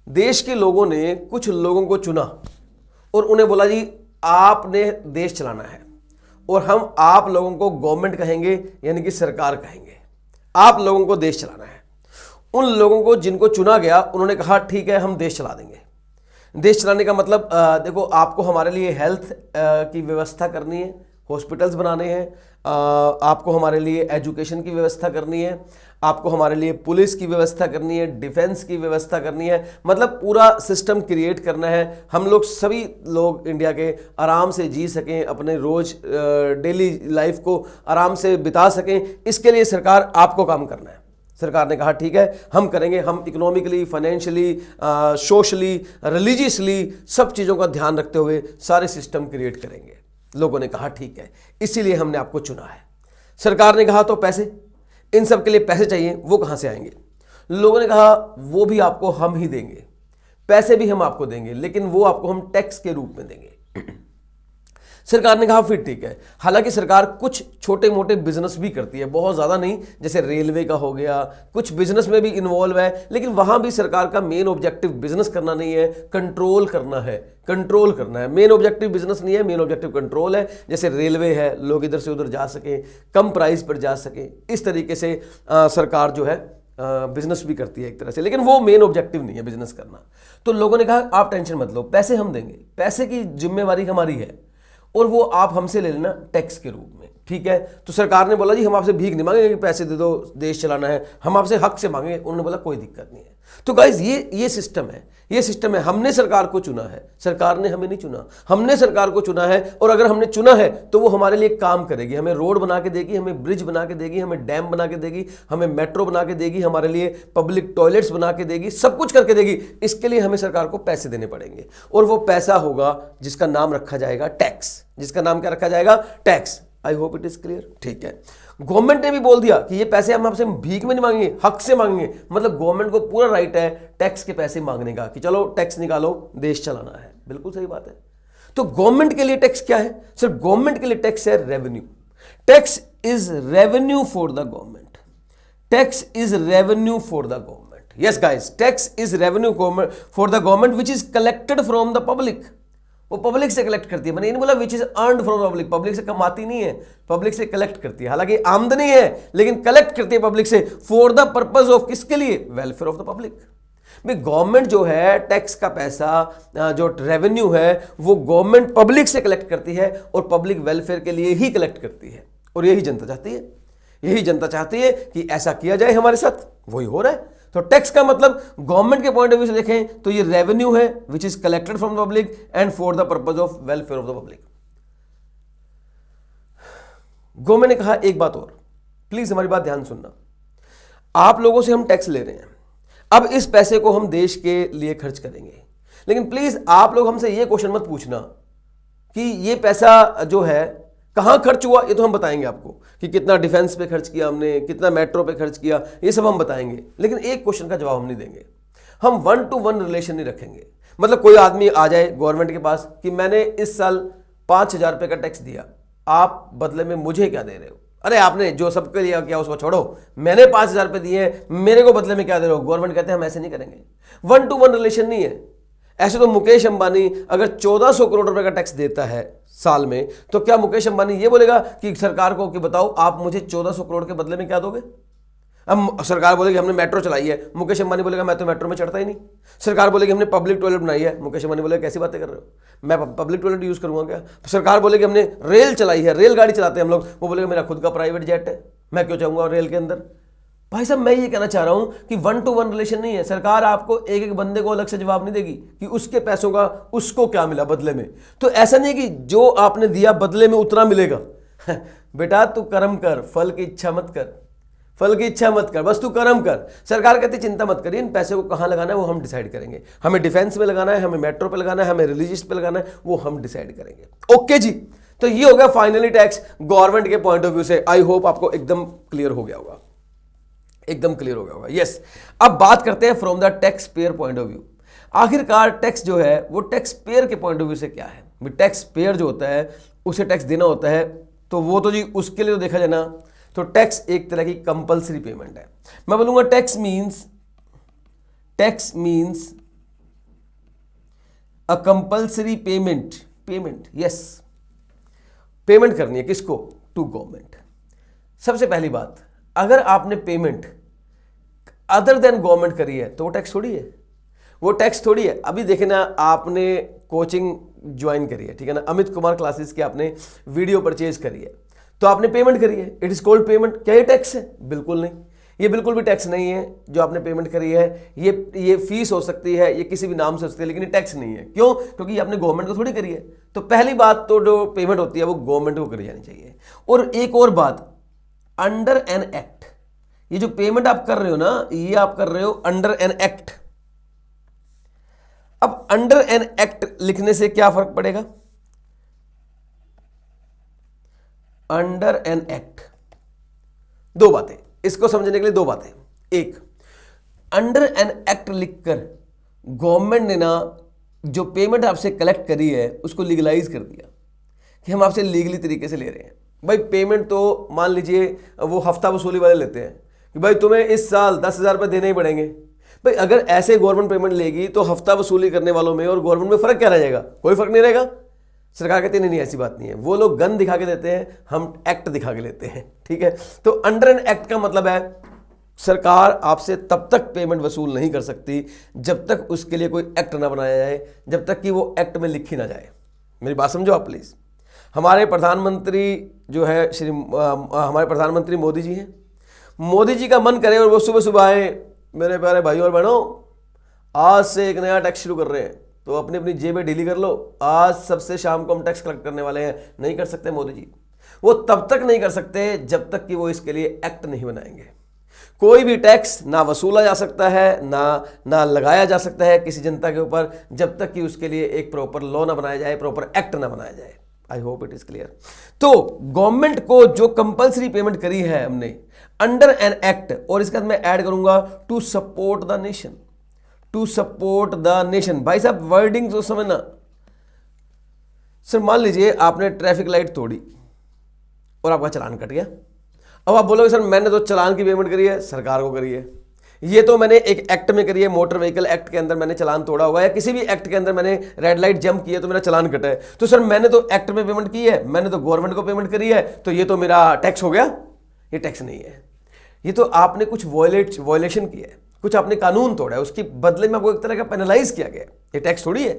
देश के लोगों ने कुछ लोगों को चुना, और उन्हें बोला जी आपने देश चलाना है और हम आप लोगों को गवर्नमेंट कहेंगे यानी कि सरकार कहेंगे, आप लोगों को देश चलाना है। उन लोगों को जिनको चुना गया उन्होंने कहा ठीक है हम देश चला देंगे। देश चलाने का मतलब देखो आपको हमारे लिए हेल्थ की व्यवस्था करनी है, हॉस्पिटल्स बनाने हैं, आपको हमारे लिए एजुकेशन की व्यवस्था करनी है, आपको हमारे लिए पुलिस की व्यवस्था करनी है, डिफेंस की व्यवस्था करनी है, मतलब पूरा सिस्टम क्रिएट करना है। हम लोग सभी लोग इंडिया के आराम से जी सकें, अपने रोज डेली लाइफ को आराम से बिता सकें, इसके लिए सरकार आपको काम करना है। सरकार ने कहा ठीक है हम करेंगे, हम इकोनॉमिकली, फाइनेंशियली, सोशली, रिलीजियसली सब चीज़ों का ध्यान रखते हुए सारे सिस्टम क्रिएट करेंगे। लोगों ने कहा ठीक है इसीलिए हमने आपको चुना है। सरकार ने कहा तो पैसे, इन सब के लिए पैसे चाहिए, वो कहाँ से आएंगे? लोगों ने कहा वो भी आपको हम ही देंगे, पैसे भी हम आपको देंगे, लेकिन वो आपको हम टैक्स के रूप में देंगे। सरकार ने कहा फिर ठीक है। हालांकि सरकार कुछ छोटे मोटे बिजनेस भी करती है, बहुत ज़्यादा नहीं, जैसे रेलवे का हो गया, कुछ बिजनेस में भी इन्वॉल्व है, लेकिन वहाँ भी सरकार का मेन ऑब्जेक्टिव बिजनेस करना नहीं है, कंट्रोल करना है। कंट्रोल करना है, मेन ऑब्जेक्टिव बिजनेस नहीं है, मेन ऑब्जेक्टिव कंट्रोल है। जैसे रेलवे है, लोग इधर से उधर जा सकें, कम प्राइस पर जा सकें, इस तरीके से सरकार जो है बिजनेस भी करती है एक तरह से, लेकिन वो मेन ऑब्जेक्टिव नहीं है बिजनेस करना। तो लोगों ने कहा आप टेंशन मत लो, पैसे हम देंगे, पैसे की जिम्मेवारी हमारी है और वो आप हमसे ले लेना टैक्स के रूप में, ठीक है। तो सरकार ने बोला जी हम आपसे भीख नहीं मांगेंगे कि पैसे दे दो देश चलाना है, हम आपसे हक से मांगेंगे। उन्होंने बोला कोई दिक्कत नहीं है। तो गाइज ये सिस्टम है, ये सिस्टम है। हमने सरकार को चुना है, सरकार ने हमें नहीं चुना, हमने सरकार को चुना है। और अगर हमने चुना है तो वो हमारे लिए काम करेगी, हमें रोड बना के देगी, हमें ब्रिज बना के देगी, हमें डैम बना के देगी, हमें मेट्रो बना के देगी, हमारे लिए पब्लिक टॉयलेट्स बना के देगी, सब कुछ करके देगी। इसके लिए हमें सरकार को पैसे देने पड़ेंगे और वो पैसा होगा जिसका नाम रखा जाएगा टैक्स। जिसका नाम क्या रखा जाएगा? Tax. I hope it is clear, ठीक है। गवर्नमेंट ने भी बोल दिया कि ये पैसे हम आपसे भीख में नहीं मांगेंगे, हक से मांगेंगे। मतलब गवर्नमेंट को पूरा राइट है टैक्स के पैसे मांगने का कि चलो टैक्स निकालो, देश चलाना है। बिल्कुल सही बात है। तो गवर्नमेंट के लिए टैक्स क्या है? सिर्फ गवर्नमेंट के लिए टैक्स है revenue. Tax is revenue for the government. Tax is revenue for the government. Yes guys, tax is revenue for the government which is collected from the public. वो public से collect करती है। मैंने ये नहीं बोला which is earned from public, public से कमाती नहीं है, पब्लिक से कलेक्ट करती है। हालांकि आमदनी है लेकिन कलेक्ट करती है पब्लिक से, फॉर द पर्पज ऑफ, किसके लिए? Welfare of the public. भाई गवर्नमेंट जो है टैक्स का पैसा, जो रेवेन्यू है, वो गवर्नमेंट पब्लिक से कलेक्ट करती है और पब्लिक वेलफेयर के लिए ही कलेक्ट करती है। और यही जनता चाहती है, यही जनता चाहती है कि ऐसा किया जाए हमारे साथ, वही हो रहा है। तो टैक्स का मतलब गवर्नमेंट के पॉइंट ऑफ व्यू से देखें तो ये रेवेन्यू है which is collected from the public and for the purpose of welfare of the public. Government ने कहा एक बात और, प्लीज हमारी बात ध्यान सुनना। आप लोगों से हम टैक्स ले रहे हैं, अब इस पैसे को हम देश के लिए खर्च करेंगे, लेकिन प्लीज आप लोग हमसे ये क्वेश्चन मत पूछना कि ये पैसा जो है कहां खर्च हुआ। ये तो हम बताएंगे आपको कि कितना डिफेंस पे खर्च किया हमने, कितना मेट्रो पे खर्च किया, ये सब हम बताएंगे। लेकिन एक क्वेश्चन का जवाब हम नहीं देंगे। हम 1-to-1 रिलेशन नहीं रखेंगे। मतलब कोई आदमी आ जाए गवर्नमेंट के पास कि मैंने इस साल 5,000 रुपये का टैक्स दिया, आप बदले में मुझे क्या दे रहे हो? अरे आपने जो सबके लिया किया उसको छोड़ो, मैंने 5,000 रुपये दिए हैं, मेरे को बदले में क्या दे रहे हो? गवर्नमेंट कहते हैं हम ऐसे नहीं करेंगे। 1-to-1 रिलेशन नहीं है। ऐसे तो मुकेश अंबानी अगर 1400 करोड़ रुपए का टैक्स देता है साल में, तो क्या मुकेश अंबानी ये बोलेगा कि सरकार को कि बताओ आप मुझे 1400 करोड़ के बदले में क्या दोगे? अब सरकार बोलेगी हमने मेट्रो चलाई है, मुकेश अंबानी बोलेगा मैं तो मेट्रो में चढ़ता ही नहीं। सरकार बोलेगी हमने पब्लिक टॉयलेट बनाई है, मुकेश अंबानी बोलेगा कैसी बातें कर रहे हो, मैं पब्लिक टॉयलेट यूज करूंगा क्या? सरकार बोलेगी हमने रेल चलाई है, रेलगाड़ी चलाते हैं हम लोग, वो बोलेगा मेरा खुद का प्राइवेट जेट है, मैं क्यों चाहूंगा रेल के अंदर? भाई साहब मैं ये कहना चाह रहा हूं कि 1-to-1 रिलेशन नहीं है। सरकार आपको एक एक बंदे को अलग से जवाब नहीं देगी कि उसके पैसों का उसको क्या मिला बदले में। तो ऐसा नहीं है कि जो आपने दिया बदले में उतना मिलेगा। बेटा तू कर्म कर, फल की इच्छा मत कर, फल की इच्छा मत कर, बस तू कर्म कर। सरकार कहती चिंता मत करिए, इन पैसे को कहां लगाना है वो हम डिसाइड करेंगे। हमें डिफेंस में लगाना है, हमें मेट्रो पे लगाना है, हमें रिलीजियस पे लगाना है, वो हम डिसाइड करेंगे। ओके जी, तो ये हो गया फाइनली टैक्स गवर्नमेंट के पॉइंट ऑफ व्यू से। आई होप आपको एकदम क्लियर हो गया होगा, एकदम क्लियर हो गया होगा। यस, अब बात करते हैं from the tax payer point of view. आखिरकार टैक्स जो है वो टैक्स पेयर के पॉइंट ऑफ व्यू से क्या है? टैक्स पेयर जो होता है उसे टैक्स देना होता है, तो वो तो जी उसके लिए तो देखा जाए ना, तो टैक्स एक तरह की कंपल्सरी पेमेंट है। मैं बोलूंगा tax means a compulsory payment, payment yes, payment करनी है किसको? To government. सबसे पहली बात, अगर आपने पेमेंट अदर देन गवर्नमेंट करी है तो वो टैक्स थोड़ी है, वो टैक्स थोड़ी है। अभी देखना, आपने कोचिंग ज्वाइन करी है, ठीक है ना, अमित कुमार क्लासेस की आपने वीडियो परचेज करी है, तो आपने पेमेंट करी है, इट इज कॉल्ड पेमेंट। क्या ये टैक्स है? बिल्कुल नहीं, ये बिल्कुल भी टैक्स नहीं है। जो आपने पेमेंट करी है ये फीस हो सकती है, ये किसी भी नाम से हो सकती है, लेकिन ये टैक्स नहीं है। क्यों? क्योंकि ये आपने गवर्नमेंट को थोड़ी करी है। तो पहली बात तो जो पेमेंट होती है वो गवर्नमेंट को करी जानी चाहिए। और एक और बात, अंडर एन एक्ट, ये जो पेमेंट आप कर रहे हो ना, ये आप कर रहे हो अंडर एन एक्ट। अब अंडर एन एक्ट लिखने से क्या फर्क पड़ेगा? अंडर एन एक्ट, दो बातें, इसको समझने के लिए दो बातें। एक, अंडर एन एक्ट लिखकर गवर्नमेंट ने ना जो पेमेंट आपसे कलेक्ट करी है उसको लीगलाइज कर दिया कि हम आपसे लीगली तरीके से ले रहे हैं। भाई पेमेंट तो मान लीजिए वो हफ्ता वसूली वाले लेते हैं कि भाई तुम्हें इस साल 10,000 रुपये देने ही पड़ेंगे। भाई अगर ऐसे गवर्नमेंट पेमेंट लेगी तो हफ्ता वसूली करने वालों में और गवर्नमेंट में फर्क क्या रह जाएगा? कोई फर्क नहीं रहेगा। सरकार कहती नहीं, ऐसी बात नहीं है, वो लोग गन दिखा के देते हैं, हम एक्ट दिखा के लेते हैं, ठीक है। तो अंडर एन एक्ट का मतलब है सरकार आपसे तब तक पेमेंट वसूल नहीं कर सकती जब तक उसके लिए कोई एक्ट ना बनाया जाए, जब तक कि वो एक्ट में लिखी ना जाए। मेरी बात समझो आप प्लीज। हमारे प्रधानमंत्री जो है हमारे प्रधानमंत्री मोदी जी हैं, मोदी जी का मन करे और वो सुबह सुबह आए, मेरे प्यारे भाइयों और बहनों आज से एक नया टैक्स शुरू कर रहे हैं, तो अपनी अपनी जेबें ढीली कर लो, आज सबसे शाम को हम टैक्स कलेक्ट करने वाले हैं। नहीं कर सकते मोदी जी, वो तब तक नहीं कर सकते जब तक कि वो इसके लिए एक्ट नहीं बनाएंगे। कोई भी टैक्स ना वसूला जा सकता है, ना लगाया जा सकता है किसी जनता के ऊपर, जब तक कि उसके लिए एक प्रॉपर लॉ ना बनाया जाए, प्रॉपर एक्ट ना बनाया जाए। I hope it is clear. तो गवर्नमेंट को जो कंपल्सरी पेमेंट करी है हमने अंडर एन एक्ट, और इसके बाद मैं ऐड करूंगा to support the nation, to support the nation. भाई साहब वर्डिंग तो समझना। सर मान लीजिए आपने ट्रैफिक लाइट तोड़ी और आपका चालान कट गया। अब आप बोलोगे सर मैंने तो चालान की पेमेंट करी है, सरकार को करी है, ये तो मैंने एक एक्ट में करी है, मोटर व्हीकल एक्ट के अंदर मैंने चालान तोड़ा हुआ है, किसी भी एक्ट के अंदर मैंने रेड लाइट जंप किया तो मेरा चालान कटा है। तो सर मैंने तो एक्ट में पेमेंट की है, मैंने तो गवर्नमेंट को पेमेंट करी है, तो ये तो मेरा टैक्स हो गया। ये टैक्स नहीं है, ये तो आपने कुछ वॉयलेशन किया है, कुछ आपने कानून तोड़ा है, उसके बदले में आपको एक तरह का पेनलाइज किया गया। ये टैक्स थोड़ी है।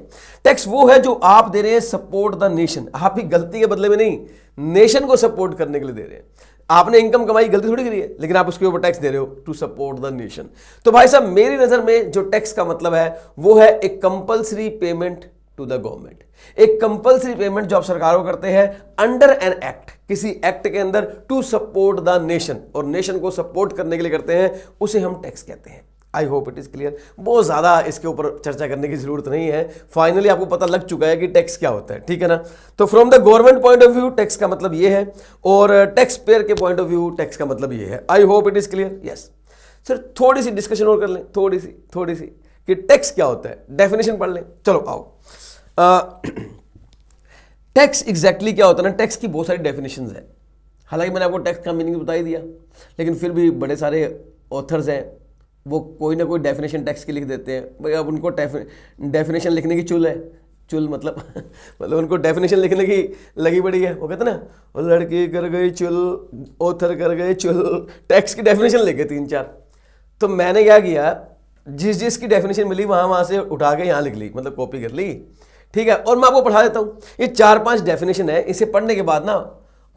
टैक्स वो है जो आप दे रहे हैं सपोर्ट द नेशन, आप ही गलती के बदले में नहीं, नेशन को सपोर्ट करने के लिए दे रहे हैं। आपने इनकम कमाई, गलती थोड़ी करी है, लेकिन आप उसके ऊपर टैक्स दे रहे हो टू सपोर्ट द नेशन। तो भाई साहब मेरी नजर में जो टैक्स का मतलब है वो है एक compulsory payment to the government, एक कंपल्सरी पेमेंट जो आप सरकार को करते हैं अंडर एन एक्ट, किसी एक्ट के अंदर टू सपोर्ट द नेशन, और नेशन को सपोर्ट करने के लिए करते हैं, उसे हम टैक्स कहते हैं। I hope it is clear. बहुत ज्यादा इसके ऊपर चर्चा करने की जरूरत नहीं है, फाइनली आपको पता लग चुका है कि टैक्स क्या होता है, ठीक है ना। तो from the government point of view tax का मतलब ये है, और टैक्स पेयर के पॉइंट ऑफ व्यू टैक्स का मतलब ये है। I hope it is clear. Yes sir, थोड़ी सी डिस्कशन और कर लें, थोड़ी सी कि टैक्स क्या होता है, डेफिनेशन पढ़ लें। चलो आओ। टैक्स एग्जैक्टली क्या होता है ना, टैक्स की बहुत सारी डेफिनेशंस है। हालांकि मैंने आपको टैक्स का मीनिंग बता ही दिया, लेकिन फिर भी बड़े सारे ऑथर्स हैं, वो कोई ना कोई डेफिनेशन टैक्स की लिख देते हैं। भाई अब उनको डेफिनेशन लिखने की चुल है, चुल मतलब मतलब उनको डेफिनेशन लिखने की लगी पड़ी है। वो कहते ना, वो लड़की कर गई चुल, ऑथर कर गए चुल, टैक्स की डेफिनेशन लिखे 3-4। तो मैंने क्या किया, जिस की डेफिनेशन मिली वहाँ से उठा के यहाँ लिख ली, मतलब कॉपी कर ली, ठीक है। और मैं आपको पढ़ा देता हूँ। ये 4-5 डेफिनेशन है, इसे पढ़ने के बाद ना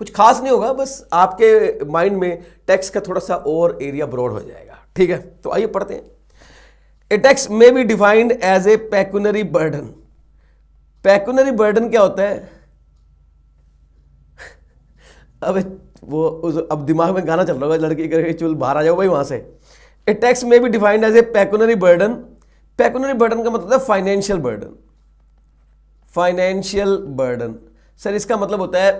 कुछ खास नहीं होगा, बस आपके माइंड में टैक्स का थोड़ा सा और एरिया ब्रॉड हो जाएगा, ठीक है। तो आइए पढ़ते हैं। A tax may be defined as a pecuniary burden. Pecuniary burden क्या होता है? अब दिमाग में गाना चल रहा होगा, लड़की करके चुल, बाहर आ जाओ भाई वहां से। A tax may be defined as a pecuniary burden. Pecuniary burden का मतलब है financial burden. Financial burden sir इसका मतलब होता है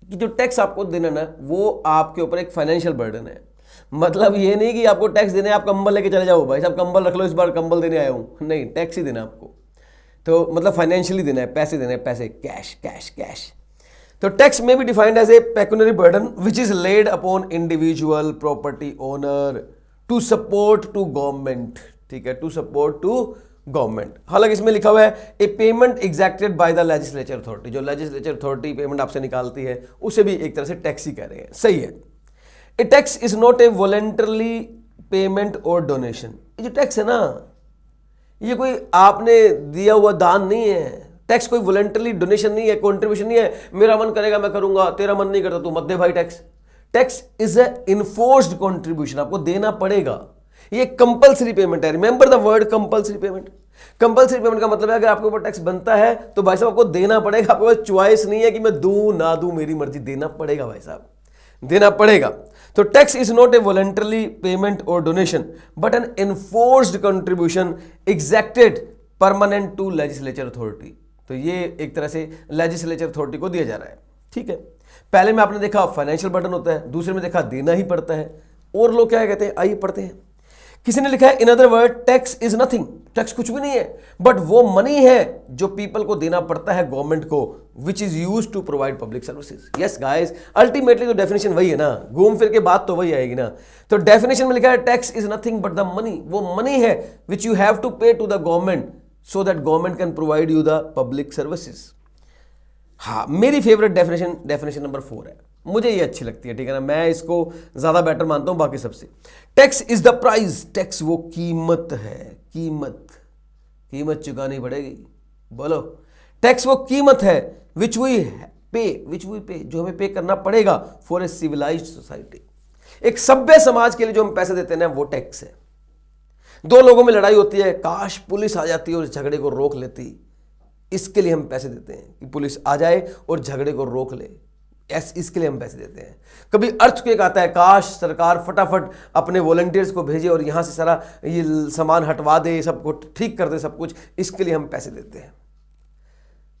कि जो टैक्स आपको देना ना वो आपके ऊपर एक फाइनेंशियल बर्डन है। मतलब ये नहीं कि आपको टैक्स देना है, आप कंबल लेके चले जाओ, भाई साहब कंबल रख लो, इस बार कंबल देने आया हूं, नहीं, टैक्स ही देना आपको। तो मतलब फाइनेंशियली देना है, पैसे देने हैं, पैसे, कैश कैश कैश। तो टैक्स में भी defined as a pecuniary burden which is laid upon individual property owner to support to government, ठीक है, टू सपोर्ट टू गवर्नमेंट। हालांकि इसमें लिखा हुआ है a payment exacted by the legislature authority, जो लेजिस्लेचर अथॉरिटी पेमेंट आपसे निकालती है उसे भी एक तरह से टैक्स ही कह रहे हैं। सही है। A tax is not a voluntarily payment और डोनेशन। ये जो टैक्स है ना, ये कोई आपने दिया हुआ दान नहीं है। टैक्स कोई वॉलेंटरली डोनेशन नहीं है, कॉन्ट्रीब्यूशन नहीं है, मेरा मन करेगा मैं करूंगा, तेरा मन नहीं करता तू मत दे भाई tax. Tax is a enforced contribution, आपको देना पड़ेगा। ये कंपल्सरी पेमेंट है। Remember the word compulsory payment. Compulsory payment का मतलब है अगर आपके ऊपर टैक्स बनता है तो भाई साहब आपको देना पड़ेगा। आपके पास चॉइस नहीं है कि मैं दूं ना दूं, मेरी मर्जी, देना पड़ेगा भाई साहब, देना पड़ेगा। तो tax is not a voluntarily payment और donation but an enforced contribution exacted permanent to legislature authority. तो ये एक तरह से लेजिस्लेचर अथॉरिटी को दिया जा रहा है। ठीक है, पहले में आपने देखा फाइनेंशियल बर्डन होता है, दूसरे में देखा देना ही पड़ता है। और लोग क्या कहते हैं, आइए पढ़ते हैं। किसी ने लिखा है in other word tax is nothing, tax कुछ भी नहीं है, बट वो मनी है जो पीपल को देना पड़ता है गवर्नमेंट को, which is use to provide public services. Yes guys, ultimately तो डेफिनेशन वही है ना, घूम फिर के बात तो वही आएगी ना। तो डेफिनेशन में लिखा है tax is nothing but the money, वो मनी है which you have to pay to the government so that government can provide you the public services. हाँ, मेरी फेवरेट डेफिनेशन नंबर 4 है, मुझे ये अच्छी लगती है। ठीक है ना, मैं इसको ज्यादा बेटर मानता हूं बाकी सबसे। Tax is the price, tax वो कीमत है, कीमत चुकानी पड़ेगी। बोलो, टैक्स वो कीमत है विच वी पे, जो हमें पे करना पड़ेगा फॉर ए सिविलाइज्ड सोसाइटी। एक सभ्य समाज के लिए जो हम पैसे देते हैं ना, वो टैक्स है। दो लोगों में लड़ाई होती है, काश पुलिस आ जाती और झगड़े को रोक लेती, इसके लिए हम पैसे देते हैं कि पुलिस आ जाए और झगड़े को रोक ले, इसके लिए हम पैसे देते हैं। कभी अर्थक्वेक आता है, काश सरकार फटाफट अपने वॉलंटियर्स को भेजे और यहां से सारा ये सामान हटवा दे, सबको ठीक कर दे सब कुछ, इसके लिए हम पैसे देते हैं।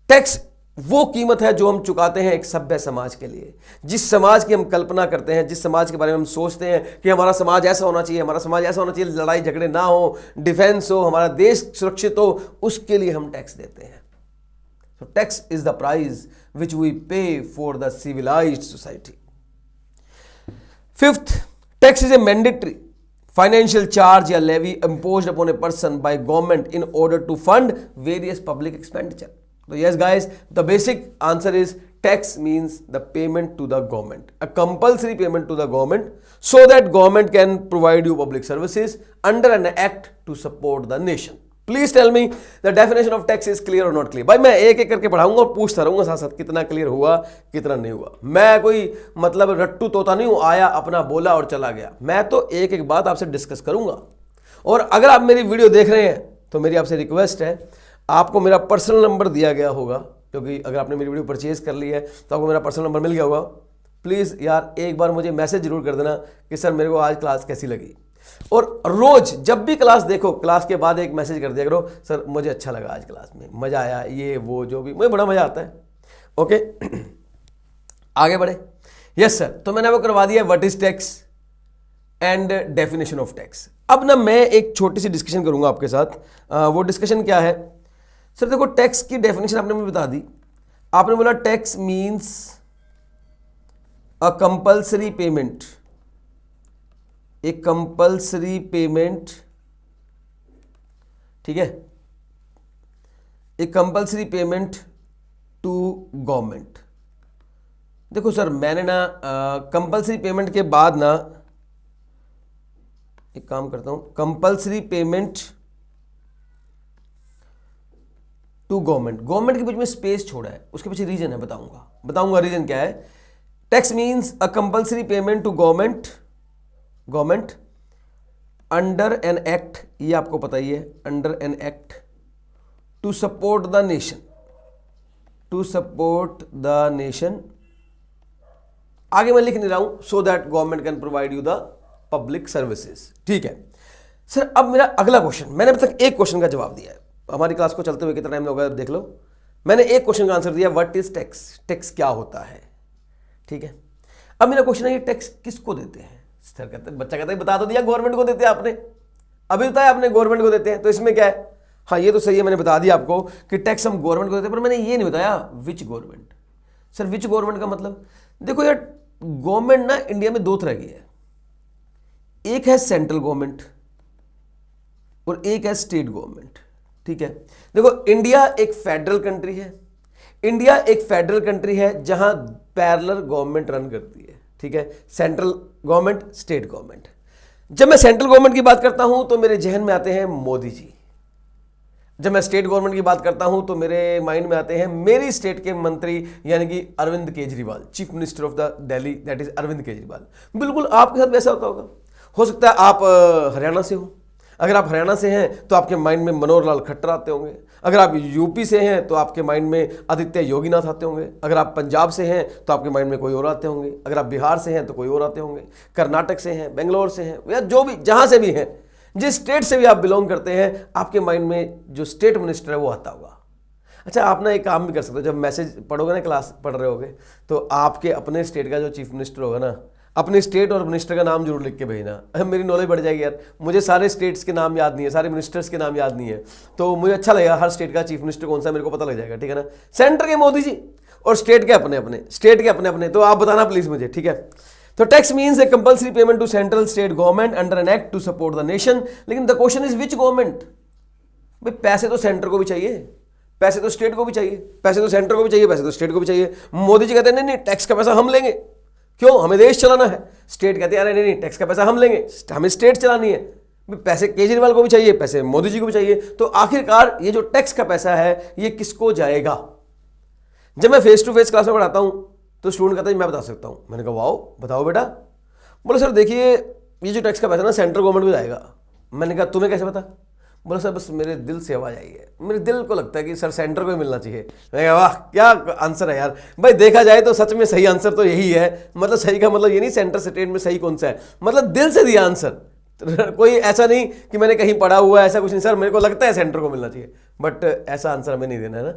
टैक्स वो कीमत है जो हम चुकाते हैं एक सभ्य समाज के लिए। जिस समाज की हम कल्पना करते हैं, जिस समाज के बारे में हम सोचते हैं कि हमारा समाज ऐसा होना चाहिए, हमारा समाज ऐसा होना चाहिए, लड़ाई झगड़े ना हो, डिफेंस हो, हमारा देश सुरक्षित हो, उसके लिए हम टैक्स देते हैं। So tax is the price which we pay for the civilized society. Fifth, tax is a mandatory financial charge या levy imposed upon a person by government in order to fund various public expenditure. So yes guys, the basic answer is tax means the payment to the government, a compulsory payment to the government so that government can provide you public services under an act to support the nation. Please tell me the definition of tax is clear और not clear. भाई मैं एक एक करके पढ़ाऊंगा और पूछता रहूंगा साथ साथ कितना क्लियर हुआ कितना नहीं हुआ। मैं कोई मतलब रट्टू तोता नहीं हूं, आया अपना बोला और चला गया। मैं तो एक एक बात आपसे डिस्कस करूंगा। और अगर आप मेरी वीडियो देख रहे हैं तो मेरी आपसे रिक्वेस्ट है, आपको मेरा पर्सनल नंबर दिया गया होगा, क्योंकि अगर आपने मेरी वीडियो परचेज कर ली है तो आपको मेरा पर्सनल नंबर मिल गया होगा। प्लीज़ यार एक बार मुझे मैसेज जरूर कर देना कि सर मेरे को आज क्लास कैसी लगी। और रोज जब भी क्लास देखो, क्लास के बाद एक मैसेज कर दिया करो, सर मुझे अच्छा लगा आज क्लास में, मजा आया, ये वो जो भी, मुझे बड़ा मजा आता है। ओके आगे बढ़े। यस सर, तो मैंने वो करवा दिया what is tax and definition of tax. अब ना मैं एक छोटी सी डिस्कशन करूंगा आपके साथ। वो डिस्कशन क्या है सर? देखो, टैक्स की डेफिनेशन आपने मुझे बता दी। आपने बोला tax means a compulsory payment, A compulsory payment, ठीक है, ए कंपल्सरी पेमेंट टू गवर्नमेंट। देखो सर, मैंने ना कंपल्सरी पेमेंट के बाद ना एक काम करता हूं, कंपल्सरी पेमेंट टू गवर्नमेंट के बीच में स्पेस छोड़ा है, उसके पीछे रीजन है, बताऊंगा रीजन क्या है। Tax means a compulsory payment to government under an act, ये आपको पता ही है, under an act to support the nation, आगे मैं लिख नहीं रहा हूं, so that government can provide you the public services. ठीक है सर, अब मेरा अगला क्वेश्चन, मैंने अभी तक एक क्वेश्चन का जवाब दिया है। हमारी क्लास को चलते हुए कितना टाइम होगा देख लो। मैंने एक क्वेश्चन का आंसर दिया, व्हाट इज टैक्स, टैक्स क्या होता है। ठीक है, अब मेरा क्वेश्चन है ये टैक्स किसको देते हैं? सर कहते, बच्चा कहता है बता तो दिया गवर्नमेंट को देते हैं आपने, अभी बताया आपने गवर्नमेंट को देते हैं, तो इसमें क्या है? हाँ ये तो सही है, मैंने बता दिया आपको कि टैक्स हम गवर्नमेंट को देते हैं, पर मैंने ये नहीं बताया which government. Sir which government का मतलब, देखो यार गवर्नमेंट ना इंडिया में दो तरह की है, एक है सेंट्रल गवर्नमेंट और एक है स्टेट गवर्नमेंट। ठीक है। देखो इंडिया एक फेडरल कंट्री है, इंडिया एक फेडरल कंट्री है जहां पैरेलल गवर्नमेंट रन करती है, ठीक है, सेंट्रल गवर्नमेंट, स्टेट गवर्नमेंट। जब मैं सेंट्रल गवर्नमेंट की बात करता हूं तो मेरे जहन में आते हैं मोदी जी। जब मैं स्टेट गवर्नमेंट की बात करता हूं तो मेरे माइंड में आते हैं मेरी स्टेट के मंत्री यानी कि Arvind Kejriwal, chief minister of the Delhi, that is Arvind Kejriwal. बिल्कुल आपके साथ वैसा होता होगा। हो सकता है आप हरियाणा से हो, अगर आप हरियाणा से हैं तो आपके माइंड में मनोहर लाल खट्टर आते होंगे। अगर आप यूपी से हैं तो आपके माइंड में आदित्य योगीनाथ आते होंगे। अगर आप पंजाब से हैं तो आपके माइंड में कोई और आते होंगे। अगर आप बिहार से हैं तो कोई और आते होंगे। कर्नाटक से हैं, बेंगलोर से हैं, या जो भी जहां से भी हैं, जिस स्टेट से भी आप बिलोंग करते हैं, आपके माइंड में जो स्टेट मिनिस्टर है वो आता होगा। अच्छा, आप ना एक काम भी कर सकते हो, जब मैसेज पढ़ोगे ना, क्लास पढ़ रहे होगे, तो आपके अपने स्टेट का जो चीफ मिनिस्टर होगा ना, अपने स्टेट और मिनिस्टर का नाम जरूर लिख के भेजना। मेरी नॉलेज बढ़ जाएगी यार, मुझे सारे स्टेट्स के नाम याद नहीं है, सारे मिनिस्टर्स के नाम याद नहीं है, तो मुझे अच्छा लगेगा हर स्टेट का चीफ मिनिस्टर कौन सा मेरे को पता लग जाएगा, ठीक है ना। सेंटर के मोदी जी और स्टेट के अपने अपने, स्टेट के अपने अपने, तो आप बताना प्लीज मुझे, ठीक है। तो tax means a compulsory payment to central state government under an act to support the nation. लेकिन the question is which government. भाई पैसे तो सेंटर को भी चाहिए, पैसे तो स्टेट को भी चाहिए, पैसे तो सेंटर को भी चाहिए, पैसे तो स्टेट को भी चाहिए। मोदी जी कहते हैं नहीं नहीं, टैक्स का पैसा हम लेंगे, क्यों, हमें देश चलाना है। स्टेट कहते हैं अरे नहीं नहीं, टैक्स का पैसा हम लेंगे, हमें स्टेट चलानी है। पैसे केजरीवाल को भी चाहिए, पैसे मोदी जी को भी चाहिए। तो आखिरकार ये जो टैक्स का पैसा है ये किसको जाएगा। जब मैं फेस टू फेस क्लास में पढ़ाता हूं तो स्टूडेंट कहता है मैं बता सकता हूं। मैंने कहा वाओ, बताओ बेटा। बोले सर देखिए, ये जो टैक्स का पैसा ना सेंट्रल गवर्नमेंट को जाएगा। मैंने कहा तुम्हें कैसे पता। बोला सर बस मेरे दिल से आवाज आई है, मेरे दिल को लगता है कि सर सेंटर को ही मिलना चाहिए। मैं कहा वाह क्या आंसर है यार। भाई देखा जाए तो सच में सही आंसर तो यही है। मतलब सही का मतलब ये नहीं सेंटर स्टेट में सही कौन सा है, मतलब दिल से दिया आंसर। कोई ऐसा नहीं कि मैंने कहीं पढ़ा हुआ है, ऐसा कुछ नहीं। सर मेरे को लगता है सेंटर को मिलना चाहिए, बट ऐसा आंसर हमें नहीं देना है ना।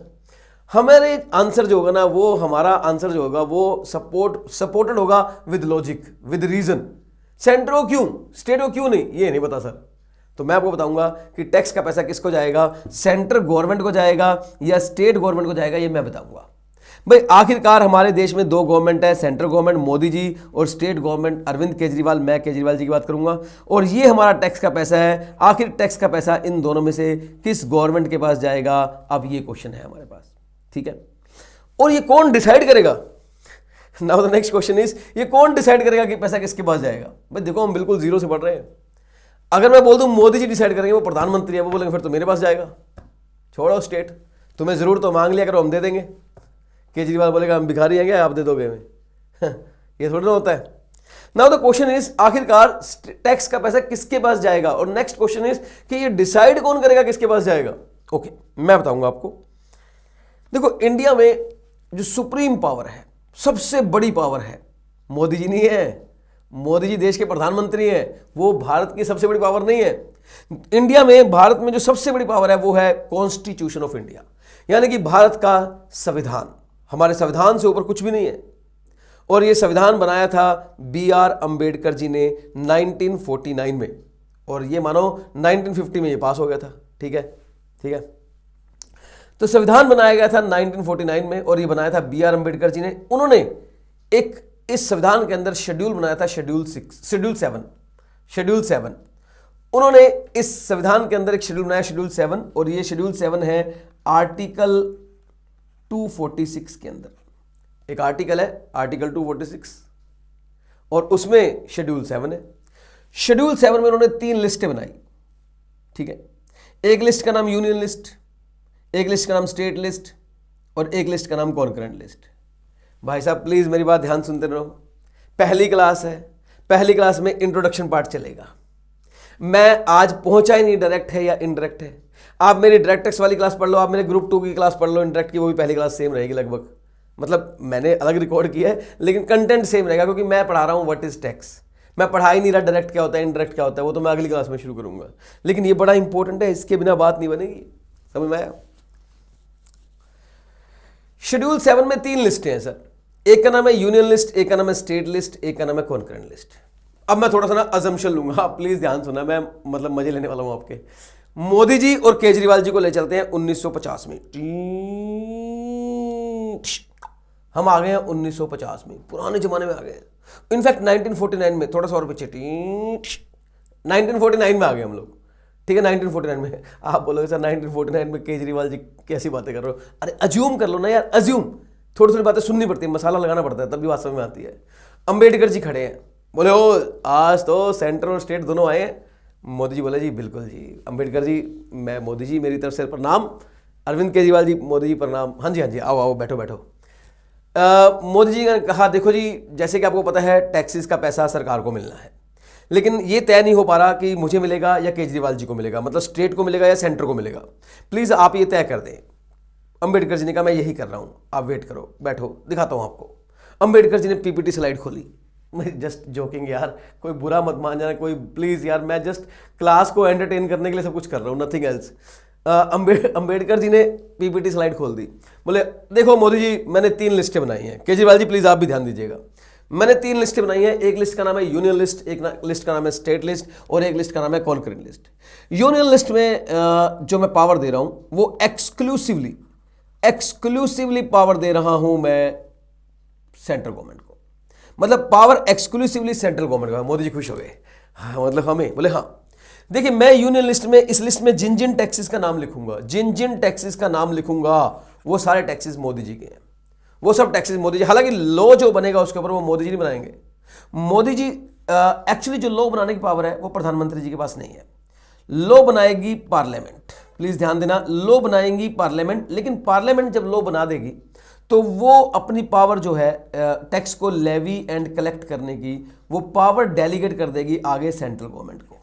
हमारे आंसर जो होगा ना, वो हमारा आंसर जो होगा वो सपोर्टेड होगा with logic, with reason. Centre को क्यों, स्टेट को क्यों नहीं, ये नहीं पता सर। तो मैं आपको बताऊंगा कि टैक्स का पैसा किसको जाएगा, सेंट्रल गवर्नमेंट को जाएगा या स्टेट गवर्नमेंट को जाएगा, ये मैं बताऊंगा। भाई आखिरकार हमारे देश में दो गवर्नमेंट है, सेंट्रल गवर्नमेंट मोदी जी और स्टेट गवर्नमेंट अरविंद केजरीवाल। मैं केजरीवाल जी की बात करूंगा। और ये हमारा टैक्स का पैसा है। आखिर टैक्स का पैसा इन दोनों में से किस गवर्नमेंट के पास जाएगा, अब ये क्वेश्चन है हमारे पास, ठीक है। और ये कौन डिसाइड करेगा। Now the next question is, ये कौन डिसाइड करेगा कि पैसा किसके पास जाएगा। भाई देखो हम बिल्कुल जीरो से पढ़ रहे हैं। अगर मैं बोल दूं मोदी जी डिसाइड करेंगे, वो प्रधानमंत्री है, वो बोलेंगे फिर तो मेरे पास जाएगा, छोड़ो स्टेट, तुम्हें जरूर तो मांग लिया करो, हम दे देंगे। केजरीवाल बोलेगा हम भिखारी हैं क्या, आप दे दोगे हमें। ये थोड़ा ना होता है। नाउ द क्वेश्चन इज, आखिरकार टैक्स का पैसा किसके पास जाएगा। और नेक्स्ट क्वेश्चन इज कि ये डिसाइड कौन करेगा किसके पास जाएगा। ओके, मैं बताऊंगा आपको। देखो इंडिया में जो सुप्रीम पावर है, सबसे बड़ी पावर है, मोदी जी नहीं है। मोदी जी देश के प्रधानमंत्री हैं, वो भारत की सबसे बड़ी पावर नहीं है। इंडिया में, भारत में जो सबसे बड़ी पावर है वो है कॉन्स्टिट्यूशन ऑफ इंडिया, यानी कि भारत का संविधान। हमारे संविधान से ऊपर कुछ भी नहीं है। और ये संविधान बनाया था BR अंबेडकर जी ने 1949 में, और ये मानो 1950 में ये पास हो गया था, ठीक है, ठीक है। तो संविधान बनाया गया था 1949 में, और ये बनाया था BR अंबेडकर जी ने। उन्होंने एक इस संविधान के अंदर शेड्यूल बनाया था, शेड्यूल 7। उन्होंने इस संविधान के अंदर एक शेड्यूल बनाया, शेड्यूल 7, और ये शेड्यूल 7 है आर्टिकल 246 के अंदर। एक आर्टिकल है आर्टिकल 246, और उसमें शेड्यूल 7 है। शेड्यूल 7 में उन्होंने 3 लिस्टें बनाई, ठीक है। एक लिस्ट का नाम यूनियन लिस्ट, एक लिस्ट का नाम स्टेट लिस्ट, और एक लिस्ट का नाम कॉन्करेंट लिस्ट। भाई साहब प्लीज मेरी बात ध्यान सुनते रहो। पहली क्लास है, पहली क्लास में इंट्रोडक्शन पार्ट चलेगा। मैं आज पहुंचा ही नहीं डायरेक्ट है या इनडायरेक्ट है। आप मेरी डायरेक्ट टेक्स्ट वाली क्लास पढ़ लो, आप मेरे ग्रुप 2 की क्लास पढ़ लो, इनडायरेक्ट की वो भी पहली क्लास सेम रहेगी लगभग। मतलब मैंने अलग रिकॉर्ड किया है लेकिन कंटेंट सेम रहेगा, क्योंकि मैं पढ़ा रहा हूं व्हाट इज टैक्स। मैं पढ़ा ही नहीं रहा डायरेक्ट क्या होता है, इनडायरेक्ट क्या होता है, वो तो मैं अगली क्लास में शुरू करूंगा। लेकिन ये बड़ा इंपॉर्टेंट है, इसके बिना बात नहीं बनेगी, समझ में आया। शेड्यूल 7 में 3 लिस्टें हैं सर। एक का नाम है यूनियन लिस्ट, एक का नाम है स्टेट लिस्ट, एक का नाम है कॉन्करेंट लिस्ट। अब मैं थोड़ा सा ना अजम्पशन लूंगा, आप प्लीज ध्यान सुना, मैं मतलब मजे लेने वाला हूं आपके। मोदी जी और केजरीवाल जी को ले चलते हैं 1950 में। हम आ गए हैं 1950 में, पुराने जमाने में आ गए हैं। इनफैक्ट 1949 में, थोड़ा सा और पीछे, 1949 में आ गए हम लोग, ठीक है, 1949 में। आप बोलोगे सर 1949 में केजरीवाल जी कैसी बातें कर रहे हो? अरे अज्यूम कर लो ना यार, अज्यूम। थोड़ी थोड़ी बातें सुननी पड़ती है, मसाला लगाना पड़ता है, तब भी बात समझ में आती है। अंबेडकर जी खड़े हैं, बोले ओ आज तो सेंटर और स्टेट दोनों आए हैं। मोदी जी बोले जी बिल्कुल जी। अंबेडकर जी, मैं मोदी जी मेरी तरफ से प्रणाम। अरविंद केजरीवाल जी, मोदी जी प्रणाम। हाँ जी आओ आओ बैठो बैठो। मोदी जी ने कहा देखो जी, जैसे कि आपको पता है टैक्सेस का पैसा सरकार को मिलना है, लेकिन ये तय नहीं हो पा रहा कि मुझे मिलेगा या केजरीवाल जी को मिलेगा, मतलब स्टेट को मिलेगा या सेंटर को मिलेगा। प्लीज़ आप ये तय कर दें। अंबेडकर जी ने कहा मैं यही कर रहा हूँ, आप वेट करो, बैठो, दिखाता हूँ आपको। अंबेडकर जी ने पीपीटी स्लाइड खोली। मैं जस्ट जोकिंग यार, कोई बुरा मत मान जाना कोई, प्लीज़ यार, मैं जस्ट क्लास को एंटरटेन करने के लिए सब कुछ कर रहा हूँ, नथिंग एल्स। अंबेडकर जी ने पीपीटी स्लाइड खोल दी। बोले देखो मोदी जी, मैंने 3 लिस्टें बनाई हैं। केजरीवाल जी प्लीज़ आप भी ध्यान दीजिएगा। मैंने 3 लिस्टें बनाई हैं। एक लिस्ट का नाम है यूनियन लिस्ट, एक लिस्ट का नाम है स्टेट लिस्ट, और एक लिस्ट का नाम है कॉन्करेंट लिस्ट। यूनियन लिस्ट में जो मैं पावर दे रहा हूं वो एक्सक्लूसिवली पावर दे रहा हूं मैं सेंट्रल गवर्नमेंट को, मतलब पावर एक्सक्लूसिवली सेंट्रल गवर्नमेंट का। मोदी जी खुश हो गए, हाँ मतलब हमें, बोले हाँ। देखिए मैं यूनियन लिस्ट में, इस लिस्ट में जिन जिन टैक्सेस का नाम लिखूंगा, जिन जिन टैक्सेस का नाम लिखूंगा, वो सारे टैक्सेस मोदी जी के हैं, वो सब टैक्सेस मोदी जी। हालांकि लॉ जो बनेगा उसके ऊपर वो मोदी जी नहीं बनाएंगे। मोदी जी एक्चुअली जो लॉ बनाने की पावर है वो प्रधानमंत्री जी के पास नहीं है। लॉ बनाएगी पार्लियामेंट, प्लीज ध्यान देना, लॉ बनाएंगी पार्लियामेंट। लेकिन पार्लियामेंट जब लॉ बना देगी तो वो अपनी पावर जो है टैक्स को लेवी एंड कलेक्ट करने की, वो पावर डेलीगेट कर देगी आगे सेंट्रल गवर्नमेंट को।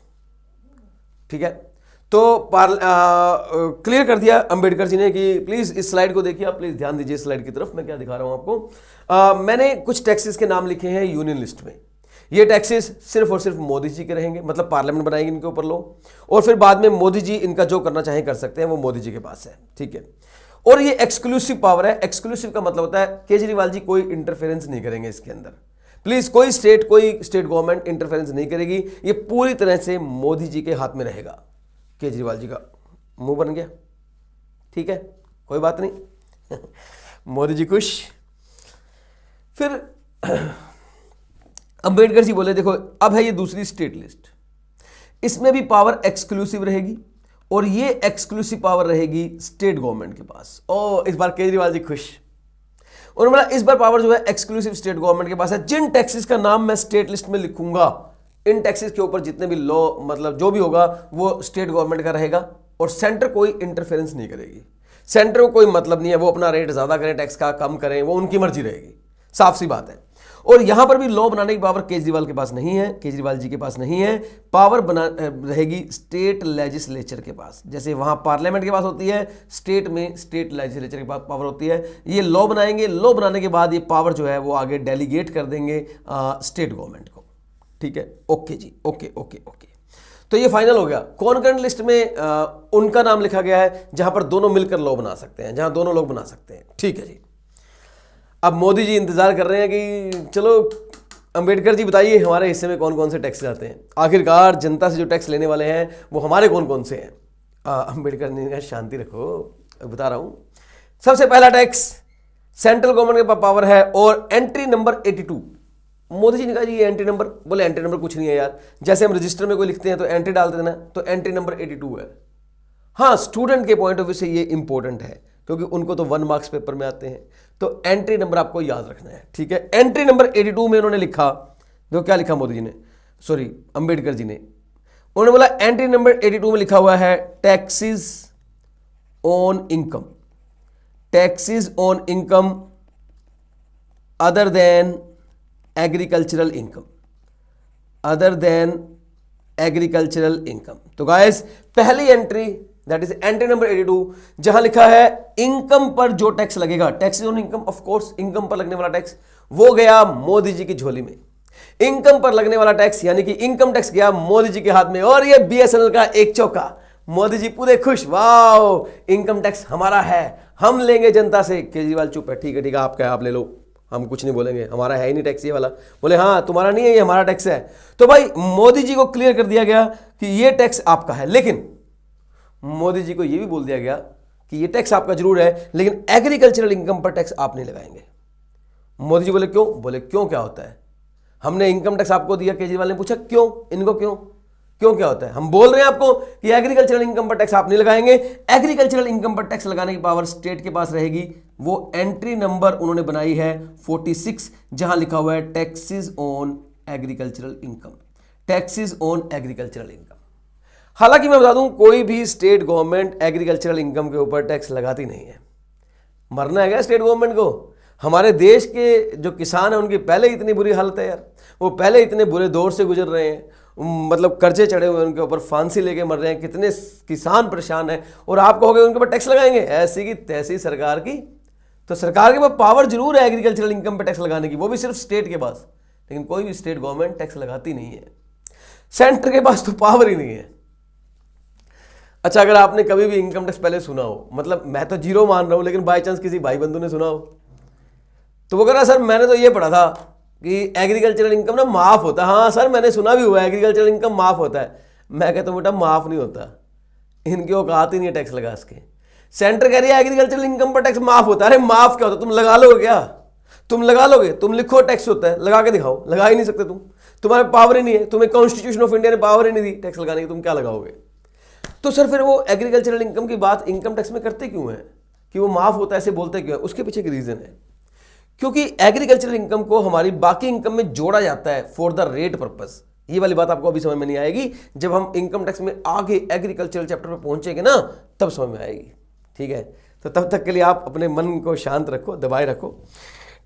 ठीक है, तो क्लियर कर दिया अंबेडकर जी ने कि प्लीज इस स्लाइड को देखिए, आप प्लीज ध्यान दीजिए इस स्लाइड की तरफ, मैं क्या दिखा रहा हूं आपको। मैंने कुछ टैक्सेस के नाम लिखे हैं यूनियन लिस्ट में। ये टैक्सेस सिर्फ और सिर्फ मोदी जी के रहेंगे, मतलब पार्लियामेंट बनाएगी इनके ऊपर लो, और फिर बाद में मोदी जी इनका जो करना चाहें कर सकते हैं, वो मोदी जी के पास है। ठीक है, और ये एक्सक्लूसिव पावर है। एक्सक्लूसिव का मतलब होता है केजरीवाल जी कोई इंटरफेरेंस नहीं करेंगे इसके अंदर। प्लीज कोई स्टेट गवर्नमेंट इंटरफेरेंस नहीं करेगी, ये पूरी तरह से मोदी जी के हाथ में रहेगा। केजरीवाल जी का मुंह बन गया, ठीक है, कोई बात नहीं। मोदी जी खुश। फिर अंबेडकर जी बोले देखो अब है ये दूसरी स्टेट लिस्ट, इसमें भी पावर एक्सक्लूसिव रहेगी, और ये एक्सक्लूसिव पावर रहेगी स्टेट गवर्नमेंट के पास। ओ इस बार केजरीवाल जी खुश। उन्होंने बोला इस बार पावर जो है एक्सक्लूसिव स्टेट गवर्नमेंट के पास है। जिन टैक्सेस का नाम मैं स्टेट लिस्ट में लिखूंगा, इन टैक्सेस के ऊपर जितने भी लॉ, मतलब जो भी होगा वो स्टेट गवर्नमेंट का रहेगा, और सेंटर कोई इंटरफेरेंस नहीं करेगी। सेंटर को कोई मतलब नहीं है, वो अपना रेट ज्यादा करें, टैक्स का कम करें, वो उनकी मर्जी रहेगी, साफ सी बात है। और यहां पर भी लॉ बनाने की पावर केजरीवाल के पास नहीं है, केजरीवाल जी के पास नहीं है। पावर बना रहेगी स्टेट लेजिस्लेचर के पास। जैसे वहां पार्लियामेंट के पास होती है, स्टेट में स्टेट लेजिस्लेचर के पास पावर होती है। ये लॉ बनाएंगे, लॉ बनाने के बाद ये पावर जो है वो आगे डेलीगेट कर देंगे स्टेट गवर्नमेंट को। ठीक है, ओके जी, ओके ओके ओके। तो ये फाइनल हो गया। कॉन्करेंट लिस्ट में उनका नाम लिखा गया है जहां पर दोनों मिलकर लॉ बना सकते हैं, जहां दोनों लोग बना सकते हैं। ठीक है जी। अब मोदी जी इंतजार कर रहे हैं कि चलो अंबेडकर जी बताइए हमारे हिस्से में कौन कौन से टैक्स आते हैं, आखिरकार जनता से जो टैक्स लेने वाले हैं वो हमारे कौन कौन से हैं। अंबेडकर ने कहा शांति रखो, बता रहा हूं। सबसे पहला टैक्स सेंट्रल गवर्नमेंट के पास पावर है, और एंट्री नंबर 82। मोदी जी ने कहा जी ये एंट्री नंबर, बोले एंट्री नंबर कुछ नहीं है यार, जैसे हम रजिस्टर में कोई लिखते हैं तो एंट्री डाल देना, तो एंट्री नंबर 82 है। हाँ, स्टूडेंट के पॉइंट ऑफ व्यू से ये इंपॉर्टेंट है क्योंकि उनको तो 1 मार्क्स पेपर में आते हैं, तो एंट्री नंबर आपको याद रखना है। ठीक है, एंट्री नंबर 82 में उन्होंने लिखा, देखो क्या लिखा मोदी जी ने, सॉरी अंबेडकर जी ने, उन्होंने बोला एंट्री नंबर 82 में लिखा हुआ है taxes on income, taxes on income other than agricultural income, other than agricultural income. तो गाइस पहली entry that is entry number 82, जहां लिखा है इनकम पर जो टैक्स लगेगा, tax on income, of course income पर लगने वाला टैक्स, वो गया मोदी जी की झोली में। इनकम पर लगने वाला टैक्स यानी कि इनकम टैक्स गया मोदी जी के हाथ में, और ये बीएसएनएल का एक चौका। मोदी जी पूरे खुश, वाओ इनकम टैक्स हमारा है, हम लेंगे जनता से। केजरीवाल चुप है, ठीक है ठीक है, आपका है आप ले लो, हम कुछ नहीं बोलेंगे, हमारा है ही नहीं टैक्स ये वाला। बोले हाँ तुम्हारा नहीं है, ये हमारा टैक्स है। तो भाई मोदी जी को क्लियर कर दिया गया कि ये टैक्स आपका है, लेकिन मोदी जी को यह भी बोल दिया गया कि ये टैक्स आपका जरूर है, लेकिन एग्रीकल्चरल इनकम पर टैक्स आप नहीं लगाएंगे। मोदी जी बोले क्यों? बोले क्यों क्या होता है, हमने इनकम टैक्स आपको दिया। केजरीवाल ने पूछा क्यों, इनको क्यों? क्यों, क्या होता है? हम बोल रहे हैं आपको कि एग्रीकल्चरल इनकम पर टैक्स आप नहीं लगाएंगे, एग्रीकल्चरल इनकम पर टैक्स लगाने की पावर स्टेट के पास रहेगी। वो एंट्री नंबर उन्होंने बनाई है 46, जहां लिखा हुआ है taxes on agricultural income, taxes on agricultural income. हालांकि मैं बता दूं, कोई भी स्टेट गवर्नमेंट एग्रीकल्चरल इनकम के ऊपर टैक्स लगाती नहीं है। मरना है क्या स्टेट गवर्नमेंट को? हमारे देश के जो किसान हैं उनकी पहले इतनी बुरी हालत है यार, वो पहले इतने बुरे दौर से गुजर रहे हैं, मतलब कर्जे चढ़े हुए उनके ऊपर, फांसी लेके मर रहे हैं, कितने किसान परेशान हैं, और आप कहोगे उनके ऊपर टैक्स लगाएंगे? ऐसी की तैसी सरकार की। तो सरकार के पास पावर जरूर है एग्रीकल्चरल इनकम पर टैक्स लगाने की, वो भी सिर्फ स्टेट के पास, लेकिन कोई भी स्टेट गवर्नमेंट टैक्स लगाती नहीं है। सेंटर के पास तो पावर ही नहीं है। अच्छा, अगर आपने कभी भी इनकम टैक्स पहले सुना हो, मतलब मैं तो जीरो मान रहा हूं, लेकिन बाई चांस किसी भाई बंधु ने सुना हो, तो वो कह रहा सर मैंने तो ये पढ़ा था कि एग्रीकल्चरल इनकम ना माफ होता है। हाँ सर, मैंने सुना भी हुआ है एग्रीकल्चरल इनकम माफ होता है। मैं कहता हूँ बेटा माफ नहीं होता, इनकी औकात ही नहीं है टैक्स लगा सके। सेंटर कह रही है एग्रीकल्चरल इनकम पर टैक्स माफ होता है। अरे माफ क्या होता है? तुम लगा लोगे क्या? तुम लगा लोगे? तुम लिखो टैक्स होता है, लगा के दिखाओ। लगा ही नहीं सकते तुम, तुम्हारे पावर ही नहीं है, तुम्हें कॉन्स्टिट्यूशन ऑफ इंडिया ने पावर ही नहीं दी टैक्स लगाने की, तुम क्या लगाओगे? तो सर फिर वो एग्रीकल्चरल इनकम की बात इनकम टैक्स में करते क्यों है, कि वो माफ होता है ऐसे बोलते क्यों है? उसके पीछे की रीजन है, क्योंकि एग्रीकल्चरल इनकम को हमारी बाकी इनकम में जोड़ा जाता है फॉर द रेट पर्पस। ये वाली बात आपको अभी समझ में नहीं आएगी, जब हम इनकम टैक्स में आगे एग्रीकल्चरल चैप्टर पे पहुंचेंगे ना, तब समझ में आएगी। ठीक है, तो तब तक के लिए आप अपने मन को शांत रखो, दबाए रखो।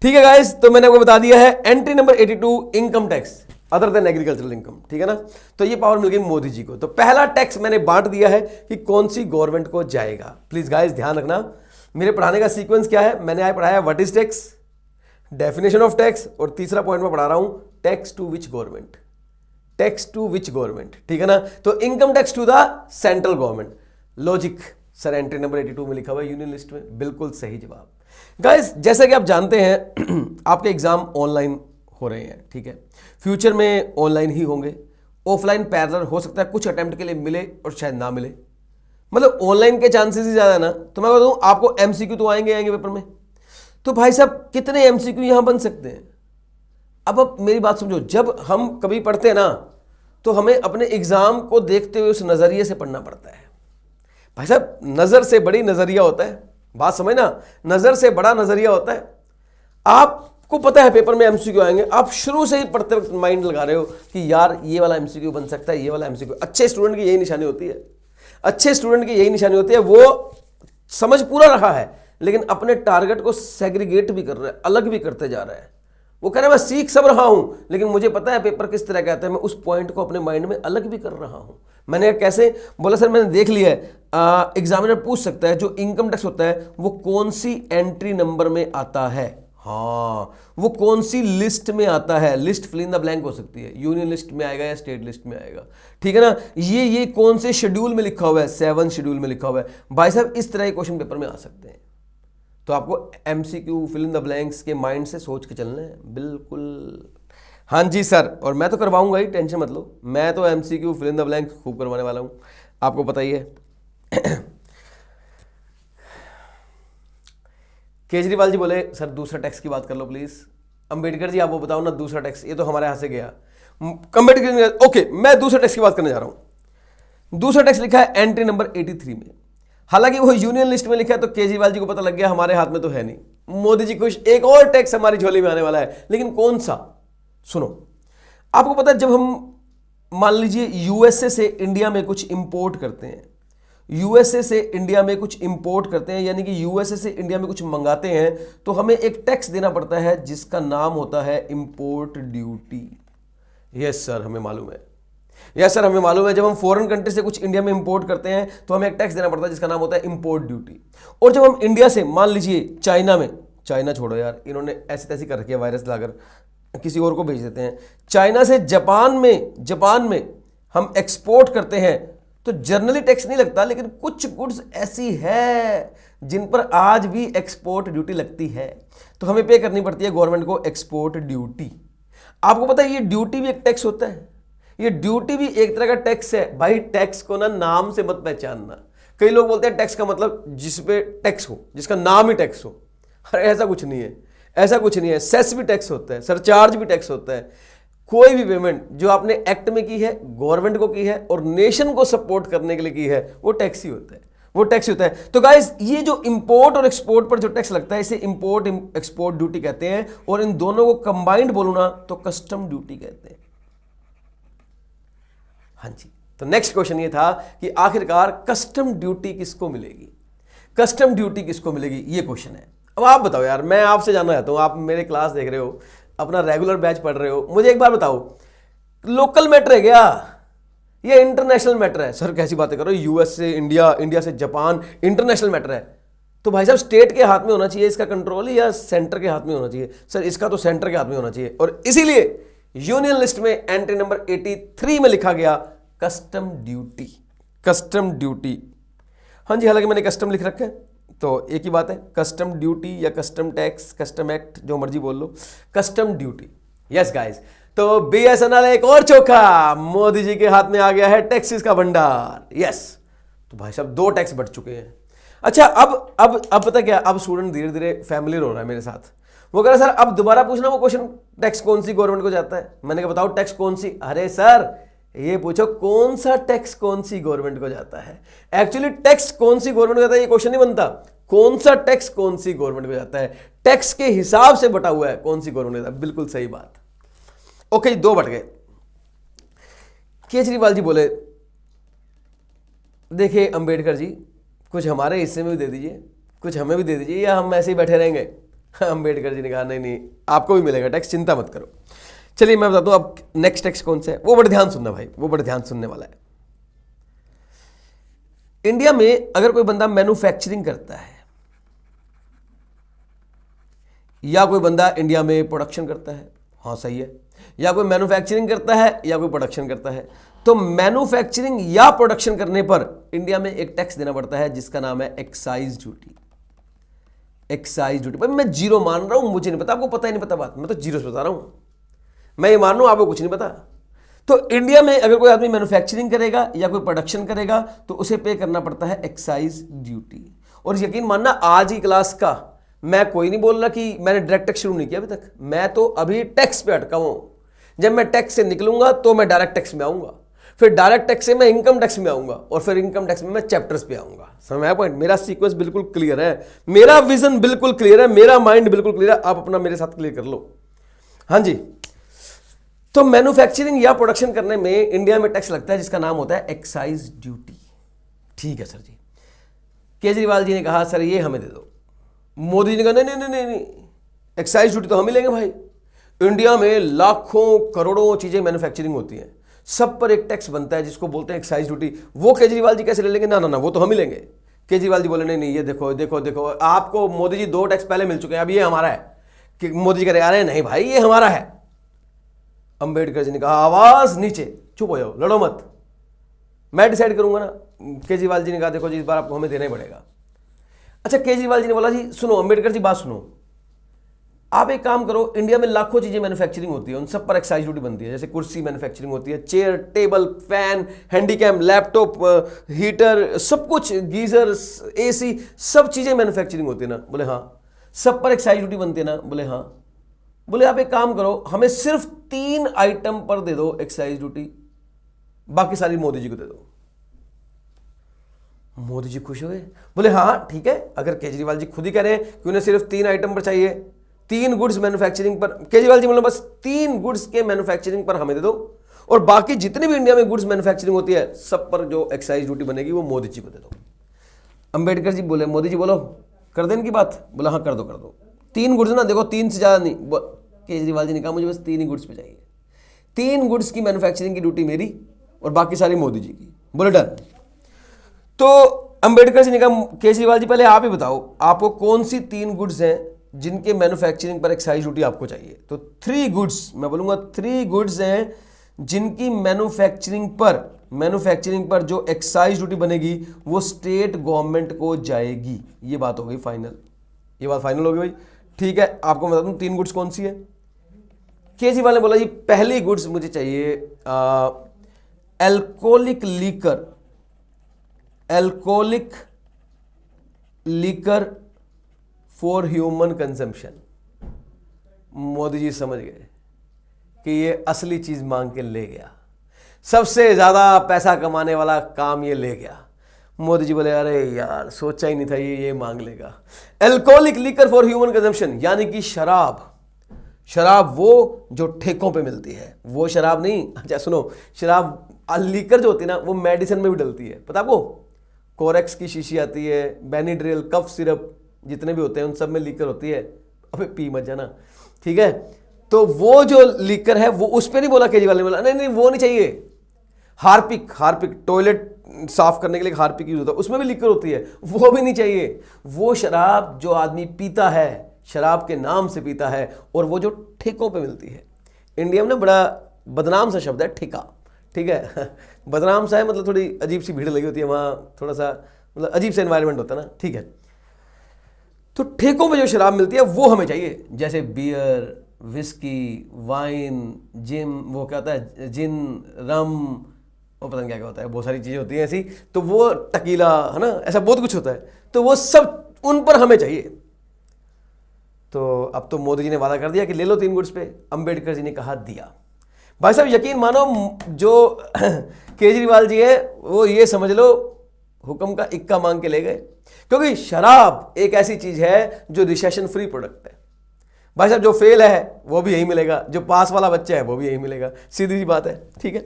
ठीक है गाइस, तो मैंने आपको बता दिया है entry number 82 income tax other than agricultural income. ठीक है ना, तो ये पावर मिल गई मोदी जी को। तो पहला टैक्स मैंने बांट दिया है कि कौन सी गवर्नमेंट को जाएगा। प्लीज गाइस ध्यान रखना, मेरे पढ़ाने का सीक्वेंस क्या है। मैंने आज पढ़ाया what is tax, definition of tax, और तीसरा पॉइंट में पढ़ा रहा हूं tax to which government, tax to which government. ठीक है ना, तो income tax to the central government. Logic sir entry number 82 में लिखा हुआ है यूनियन लिस्ट में, बिल्कुल सही जवाब। गाइस जैसा कि आप जानते हैं आपके एग्जाम ऑनलाइन हो रहे हैं। ठीक है, फ्यूचर में ऑनलाइन ही होंगे, ऑफलाइन पैरेलल हो सकता है, कुछ अटेम्प्ट के लिए मिले और शायद ना मिले, मतलब ऑनलाइन के चांसेस ही ज्यादा है ना। तो मैं बताऊं आपको एमसीक्यू तो आएंगे पेपर में। तो भाई साहब कितने एमसीक्यू यहां बन सकते हैं? अब मेरी बात समझो, जब हम कभी पढ़ते हैं ना, तो हमें अपने एग्जाम को देखते हुए उस नजरिए से पढ़ना पड़ता है। भाई साहब नजर से बड़ी नजरिया होता है, बात समझ ना, नजर से बड़ा नजरिया होता है। आपको पता है पेपर में एमसीक्यू आएंगे, आप शुरू से ही पढ़ते वक्त माइंड लगा रहे हो कि यार ये वाला एमसीक्यू बन सकता है, ये वाला एमसीक्यू। अच्छे स्टूडेंट की यही निशानी होती है, अच्छे स्टूडेंट की यही निशानी होती है, वो समझ पूरा रहा है लेकिन अपने टारगेट को सेग्रीगेट भी कर रहा है, अलग भी करते जा रहा है। वो कह रहा है मैं सीख सब रहा हूं, लेकिन मुझे पता है पेपर किस तरह कहता है, मैं उस पॉइंट को अपने माइंड में अलग भी कर रहा हूं। मैंने कैसे बोला सर, मैंने देख लिया है, एग्जामिनर पूछ सकता है जो इनकम टैक्स होता है वो कौन सी एंट्री नंबर में आता है, हाँ वो कौन सी लिस्ट में आता है। List fill in the blank हो सकती है, यूनियन लिस्ट में आएगा या स्टेट लिस्ट में आएगा। ठीक है ना, ये कौन से शेड्यूल में लिखा हुआ है, 7 शेड्यूल में लिखा हुआ है। भाई साहब इस तरह के क्वेश्चन पेपर में आ सकते हैं। तो आपको MCQ fill in the blanks के माइंड से सोच के चलना है, बिल्कुल। हाँ जी सर, और मैं तो करवाऊंगा ही, टेंशन मत लो, मैं तो MCQ fill in the blanks खूब करवाने वाला हूं, आपको पता ही है। केजरीवाल जी बोले सर दूसरा टैक्स की बात कर लो प्लीज। अंबेडकर जी आप वो बताओ ना दूसरा टैक्स, ये तो हमारे यहां से गया। अंबेडकर ओके, मैं दूसरा टैक्स की बात करने जा रहा हूं। दूसरा टैक्स लिखा है एंट्री नंबर 83 में, हालांकि वो यूनियन लिस्ट में लिखा है, तो केजरीवाल जी को पता लग गया हमारे हाथ में तो है नहीं। मोदी जी खुश, एक और टैक्स हमारी झोली में आने वाला है, लेकिन कौन सा? सुनो, आपको पता है जब हम मान लीजिए यूएसए से इंडिया में कुछ इंपोर्ट करते हैं, यूएसए से इंडिया में कुछ इंपोर्ट करते हैं, यानी कि यूएसए से इंडिया में कुछ मंगाते हैं, तो हमें एक टैक्स देना पड़ता है जिसका नाम होता है इंपोर्ट ड्यूटी। यस सर हमें मालूम है, यस सर हमें मालूम है। जब हम फॉरेन कंट्री से कुछ इंडिया में इंपोर्ट करते हैं तो हमें एक टैक्स देना पड़ता है जिसका नाम होता है इंपोर्ट ड्यूटी। और जब हम इंडिया से मान लीजिए चाइना में, चाइना छोड़ो यार, इन्होंने ऐसी तैसी कर रखी है, वायरस लाकर किसी और को भेज देते हैं। चाइना से जापान में हम एक्सपोर्ट करते हैं तो जनरली टैक्स नहीं लगता, लेकिन कुछ गुड्स ऐसी है जिन पर आज भी एक्सपोर्ट ड्यूटी लगती है, तो हमें पे करनी पड़ती है गवर्नमेंट को एक्सपोर्ट ड्यूटी। आपको पता है ये ड्यूटी भी एक टैक्स होता है, ये ड्यूटी भी एक तरह का टैक्स है। भाई टैक्स को ना नाम से मत पहचानना। कई लोग बोलते हैं टैक्स का मतलब जिस पे टैक्स हो, जिसका नाम ही टैक्स हो। अरे ऐसा कुछ नहीं है, ऐसा कुछ नहीं है। सेस भी टैक्स होता है, सरचार्ज भी टैक्स होता है, कोई भी पेमेंट जो आपने एक्ट में की है, गवर्नमेंट को की है और नेशन को सपोर्ट करने के लिए की है, वो टैक्स ही होता है, वो टैक्स होता है। तो गाइस ये जो इंपोर्ट और एक्सपोर्ट पर जो टैक्स लगता है इसे इंपोर्ट एक्सपोर्ट ड्यूटी कहते हैं, और इन दोनों को कंबाइंड बोलूं ना तो कस्टम ड्यूटी कहते हैं। हाँ जी, तो नेक्स्ट क्वेश्चन ये था कि आखिरकार कस्टम ड्यूटी किसको मिलेगी, कस्टम ड्यूटी किसको मिलेगी, ये क्वेश्चन है। अब आप बताओ यार, मैं आपसे जानना चाहता हूं, आप मेरे क्लास देख रहे हो, अपना रेगुलर बैच पढ़ रहे हो, मुझे एक बार बताओ, लोकल मैटर है क्या, ये इंटरनेशनल मैटर है? सर कैसी बातें करो, यूएस से इंडिया, इंडिया से जापान, इंटरनेशनल मैटर है। तो भाई साहब स्टेट के हाथ में होना चाहिए इसका कंट्रोल या सेंटर के हाथ में होना चाहिए? सर इसका तो सेंटर के हाथ में होना चाहिए, और इसीलिए यूनियन लिस्ट में एंट्री नंबर 83 में लिखा गया कस्टम ड्यूटी, कस्टम ड्यूटी। हाँ जी, हालांकि मैंने कस्टम लिख रखा है तो एक ही बात है, कस्टम ड्यूटी या कस्टम टैक्स, कस्टम एक्ट, जो मर्जी बोल लो, कस्टम ड्यूटी। यस गाइस, तो बीएसएनएल एक और चौका, मोदी जी के हाथ में आ गया है टैक्सेस का भंडार। यस, तो भाई साहब 2 टैक्स बढ़ चुके हैं। अच्छा, अब पता क्या, अब स्टूडेंट धीरे धीरे फैमिलियर हो रहा है मेरे साथ। वो कह रहा है सर अब दोबारा पूछना वो क्वेश्चन, टैक्स कौन सी गवर्नमेंट को जाता है? मैंने कहा बताओ टैक्स कौन सी? अरे सर ये पूछो कौन सा टैक्स कौन सी गवर्नमेंट को जाता है। एक्चुअली टैक्स कौन सी गवर्नमेंट को जाता है ये क्वेश्चन नहीं बनता, कौन सा टैक्स कौन सी गवर्नमेंट को जाता है, टैक्स के हिसाब से बटा हुआ है कौन सी गवर्नमेंट को जाता है। बिल्कुल सही बात। ओके, 2 बट गए। केजरीवाल जी बोले देखिए अंबेडकर जी, कुछ हमारे हिस्से में भी दे दीजिए, कुछ हमें भी दे दीजिए, या हम ऐसे ही बैठे रहेंगे। अंबेडकर जी ने कहा नहीं नहीं, आपको भी मिलेगा टैक्स, चिंता मत करो। चलिए मैं बताता हूं अब नेक्स्ट टैक्स कौन सा है, वो बड़े ध्यान सुनना भाई, वो बड़े ध्यान सुनने वाला है। इंडिया में अगर कोई बंदा मैन्युफैक्चरिंग करता है या कोई बंदा इंडिया में प्रोडक्शन करता है, हाँ सही है, या कोई मैन्युफैक्चरिंग करता है या कोई प्रोडक्शन करता है, तो मैन्युफैक्चरिंग या प्रोडक्शन करने पर इंडिया में एक टैक्स देना पड़ता है जिसका नाम है एक्साइज ड्यूटी। एक्साइज ड्यूटी भाई मैं 0 मान रहा हूं, मुझे नहीं पता, आपको पता ही नहीं पता बात, मैं तो 0 से बता रहा हूं, मैं ये मान रहा हूं आपको कुछ नहीं पता। तो इंडिया में अगर कोई आदमी मैन्युफैक्चरिंग करेगा या कोई प्रोडक्शन करेगा तो उसे पे करना पड़ता है एक्साइज ड्यूटी। और यकीन मानना आज ही क्लास का मैं कोई नहीं बोल रहा कि मैंने डायरेक्ट टैक्स शुरू नहीं किया अभी तक, मैं तो अभी टैक्स पे अटका हूं। जब मैं टैक्स से निकलूंगा तो मैं डायरेक्ट टैक्स में आऊंगा, फिर डायरेक्ट टैक्स से मैं इनकम टैक्स में आऊंगा, और फिर इनकम टैक्स में मैं चैप्टर्स पे आऊंगा। समझ आया पॉइंट? मेरा सीक्वेंस बिल्कुल क्लियर है, मेरा विजन बिल्कुल क्लियर है, मेरा माइंड बिल्कुल क्लियर है, आप अपना मेरे साथ क्लियर कर लो। हाँ जी, तो मैन्युफैक्चरिंग या प्रोडक्शन करने में इंडिया में टैक्स लगता है जिसका नाम होता है एक्साइज ड्यूटी। ठीक है सर जी। केजरीवाल जी ने कहा सर ये हमें दे दो, मोदी जी ने कहा नहीं नहीं नहीं नहीं, एक्साइज ड्यूटी तो हम ही लेंगे भाई। इंडिया में लाखों करोड़ों चीजें मैन्युफैक्चरिंग होती हैं, सब पर एक टैक्स बनता है जिसको बोलते हैं एक्साइज ड्यूटी। वो केजरीवाल जी कैसे ले लेंगे? ना ना ना, वो तो हम ही लेंगे। केजरीवाल जी बोले नहीं नहीं, ये देखो देखो देखो, आपको मोदी जी 2 टैक्स पहले मिल चुके हैं, अब ये हमारा है। कि मोदी जी कह रहे हैं नहीं भाई ये हमारा है। अंबेडकर जी ने कहा आवाज नीचे, चुप हो जाओ, लड़ो मत, मैं डिसाइड करूंगा ना। केजरीवाल जी ने कहा देखो जी इस बार आपको हमें देना ही पड़ेगा। अच्छा, केजरीवाल जी ने बोला जी सुनो अंबेडकर जी बात सुनो, आप एक काम करो, इंडिया में लाखों चीजें मैन्युफैक्चरिंग होती है, उन सब पर एक्साइज ड्यूटी बनती है। जैसे कुर्सी मैन्युफैक्चरिंग होती है, chair, table, fan, Handycam, laptop, heater, सब कुछ, गीजर, एसी, सब चीजें मैन्युफैक्चरिंग होती है ना? बोले हाँ। सब पर एक्साइज ड्यूटी बनती है ना? बोले हाँ। बोले आप एक काम करो, हमें सिर्फ 3 आइटम पर दे दो एक्साइज ड्यूटी, बाकी सारी मोदी जी को दे दो। मोदी जी खुश हुए, बोले हाँ ठीक है, अगर केजरीवाल जी खुद ही कह रहे हैं कि उन्हें सिर्फ 3 आइटम पर चाहिए, 3 गुड्स मैन्युफैक्चरिंग पर, केजरीवाल जी बोले बस 3 गुड्स के मैन्युफैक्चरिंग पर हमें दे दो, और बाकी जितनी भी इंडिया में गुड्स मैन्युफैक्चरिंग होती है सब पर जो एक्साइज ड्यूटी बनेगी वो मोदी जी को दे दो। अंबेडकर जी बोले मोदी जी बोलो कर देने की बात? बोला हाँ कर दो कर दो। 3 गुड्स ना, देखो 3 से ज्यादा नहीं। केजरीवाल जी ने कहा मुझे बस 3 ही गुड्स पे चाहिए, 3 गुड्स की मैन्युफैक्चरिंग की ड्यूटी मेरी और बाकी सारी मोदी जी की। बोले डन। तो अंबेडकर जी ने कहा केजरीवाल जी पहले आप ही बताओ आपको कौन सी 3 गुड्स हैं जिनके मैन्युफैक्चरिंग पर एक्साइज ड्यूटी आपको चाहिए? तो 3 गुड्स, मैं बोलूंगा 3 गुड्स हैं जिनकी मैन्युफैक्चरिंग पर जो एक्साइज ड्यूटी बनेगी वो स्टेट गवर्नमेंट को जाएगी। ये बात हो गई फाइनल, ये बात फाइनल हो गई भाई। ठीक है, आपको बता दूं 3 गुड्स कौन सी है। केजरीवाल ने बोला जी पहली गुड्स मुझे चाहिए alcoholic liquor, alcoholic liquor for human consumption. Modi ji समझ गए कि ये असली चीज मांग के ले गया, सबसे ज्यादा पैसा कमाने वाला काम ये ले गया। मोदी जी बोले अरे यार सोचा ही नहीं था ये मांग लेगा। Alcoholic liquor for human consumption, यानी कि शराब, शराब वो जो ठेकों पे मिलती है वो शराब नहीं। अच्छा सुनो, शराब लीकर जो होती है ना वो मेडिसिन में भी डलती है, पता आपको? कोरेक्स की शीशी आती है, बेनिड्रिल, कफ सिरप, जितने भी होते हैं उन सब में लीकर होती है। अबे पी मत जाना, ठीक है? तो वो जो लीकर है वो उस पर नहीं बोला केजरीवाल ने, बोला नहीं नहीं वो नहीं चाहिए। हार्पिक, हार्पिक टॉयलेट साफ करने के लिए हार्पिक यूज होता है, उसमें भी लीकर होती है, वो भी नहीं चाहिए। वो शराब जो आदमी पीता है, शराब के नाम से पीता है, और वो जो ठेकों पे मिलती है। इंडिया में ना बड़ा बदनाम सा शब्द है ठेका, ठीक है? बदनाम सा है मतलब थोड़ी अजीब सी भीड़ लगी होती है वहाँ, थोड़ा सा मतलब अजीब सा एनवायरनमेंट होता है ना, ठीक है? तो ठेकों में जो शराब मिलती है वो हमें चाहिए, जैसे बियर, विस्की, वाइन, जिम, वो क्या होता है, जिन, रम, वो पता नहीं क्या क्या होता है, बहुत सारी चीज़ें होती हैं ऐसी, तो वो टकीला है ना, ऐसा बहुत कुछ होता है, तो वो सब उन पर हमें चाहिए। तो अब तो मोदी जी ने वादा कर दिया कि ले लो 3 गुड्स पे, अंबेडकर जी ने कहा दिया। भाई साहब यकीन मानो जो केजरीवाल जी है वो ये समझ लो हुक्म का इक्का मांग के ले गए, क्योंकि शराब एक ऐसी चीज है जो रिसेशन फ्री प्रोडक्ट है। भाई साहब जो फेल है वो भी यही मिलेगा, जो पास वाला बच्चा है वो भी यही मिलेगा, सीधी सी बात है, ठीक है?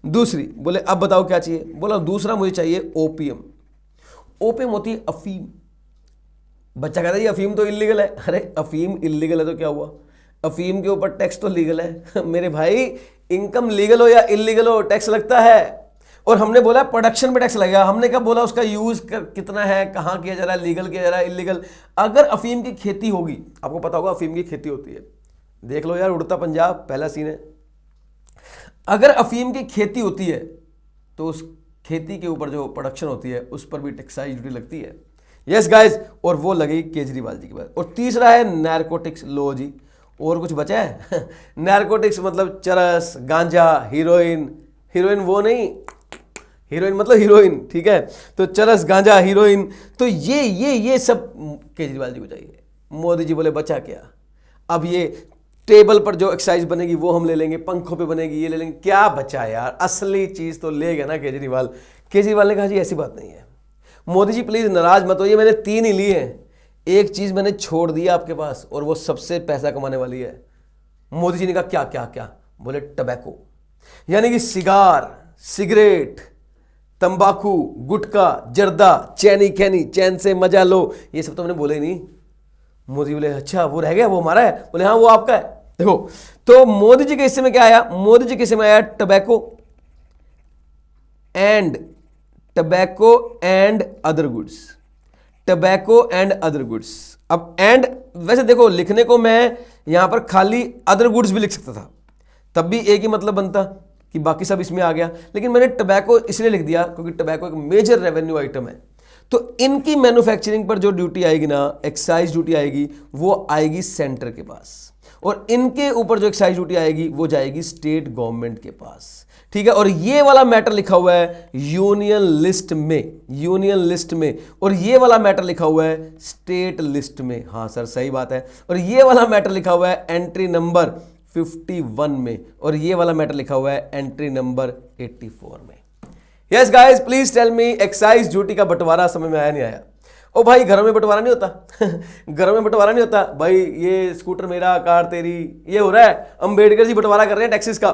दूसरी बोले अब बताओ क्या चाहिए? बोला दूसरा मुझे चाहिए ओपीएम। ओपीएम होती है अफीम। बच्चा कहता है ये अफीम तो इलीगल है। अरे अफीम इलीगल है तो क्या हुआ, अफीम के ऊपर टैक्स तो लीगल है। मेरे भाई इनकम लीगल हो या इलीगल हो टैक्स लगता है। और हमने बोला प्रोडक्शन पे टैक्स लगेगा, हमने कब बोला उसका यूज कितना है, कहाँ किया जा रहा है, लीगल किया जा रहा है, इलीगल। अगर अफीम की खेती होगी, आपको पता होगा अफीम की खेती होती है, देख लो यार उड़ता पंजाब पहला सीन है। अगर अफीम की खेती होती है तो उस खेती के ऊपर जो प्रोडक्शन होती है उस पर भी एक्साइज ड्यूटी लगती है। यस गाइज, और वो लगी केजरीवाल जी के बाद। और तीसरा है नैरकोटिक्स। लो जी, और कुछ बचा है? नैरकोटिक्स मतलब चरस, गांजा, हीरोइन। हीरोइन वो नहीं, हीरोइन मतलब हीरोइन, ठीक है? तो चरस, गांजा, हीरोइन, तो ये सब केजरीवाल जी को चाहिए। मोदी जी बोले बचा क्या, अब ये टेबल पर जो एक्साइज बनेगी वो हम ले लेंगे, पंखों पे बनेगी ये ले लेंगे, क्या बचा यार? असली चीज तो ले गया ना केजरीवाल। केजरीवाल ने कहा जी ऐसी बात नहीं है, मोदी जी प्लीज नाराज मत होइए, मैंने 3 ही लिए हैं, एक चीज मैंने छोड़ दिया आपके पास और वो सबसे पैसा कमाने वाली है। मोदी जी ने कहा क्या क्या क्या? बोले टबैको, यानी कि सिगार, सिगरेट, तंबाकू, गुटखा, जर्दा, चैनी खैनी, चैन से मजा लो, ये सब तो मैंने बोले ही नहीं। मोदी बोले अच्छा वो रह गया, वो हमारा है? बोले हाँ वो आपका है। देखो तो मोदी जी के हिस्से में क्या आया? मोदी जी के हिस्से में आया tobacco and other goods. Tobacco and other goods. अब एंड वैसे देखो लिखने को मैं यहां पर खाली अदर गुड्स भी लिख सकता था, तब भी एक ही मतलब बनता कि बाकी सब इसमें आ गया, लेकिन मैंने टबैको इसलिए लिख दिया क्योंकि टबैको एक मेजर रेवेन्यू आइटम है। तो इनकी मैन्युफैक्चरिंग पर जो ड्यूटी आएगी ना, एक्साइज ड्यूटी आएगी, वो आएगी सेंटर के पास, और इनके ऊपर जो एक्साइज ड्यूटी आएगी वो जाएगी स्टेट गवर्नमेंट के पास, ठीक है? और ये वाला मैटर लिखा हुआ है यूनियन लिस्ट में, यूनियन लिस्ट में, और ये वाला मैटर लिखा हुआ है स्टेट लिस्ट में। हाँ सर सही बात है। और ये वाला मैटर लिखा हुआ है एंट्री नंबर 51 में, और ये वाला मैटर लिखा हुआ है एंट्री नंबर 84 में। Yes guys please tell me, excise duty का बंटवारा समझ में आया नहीं आया? ओ भाई घरों में बंटवारा नहीं होता घरों में बंटवारा नहीं होता भाई, ये स्कूटर मेरा, कार तेरी, ये हो रहा है। अंबेडकर जी बंटवारा कर रहे हैं टैक्सेस का,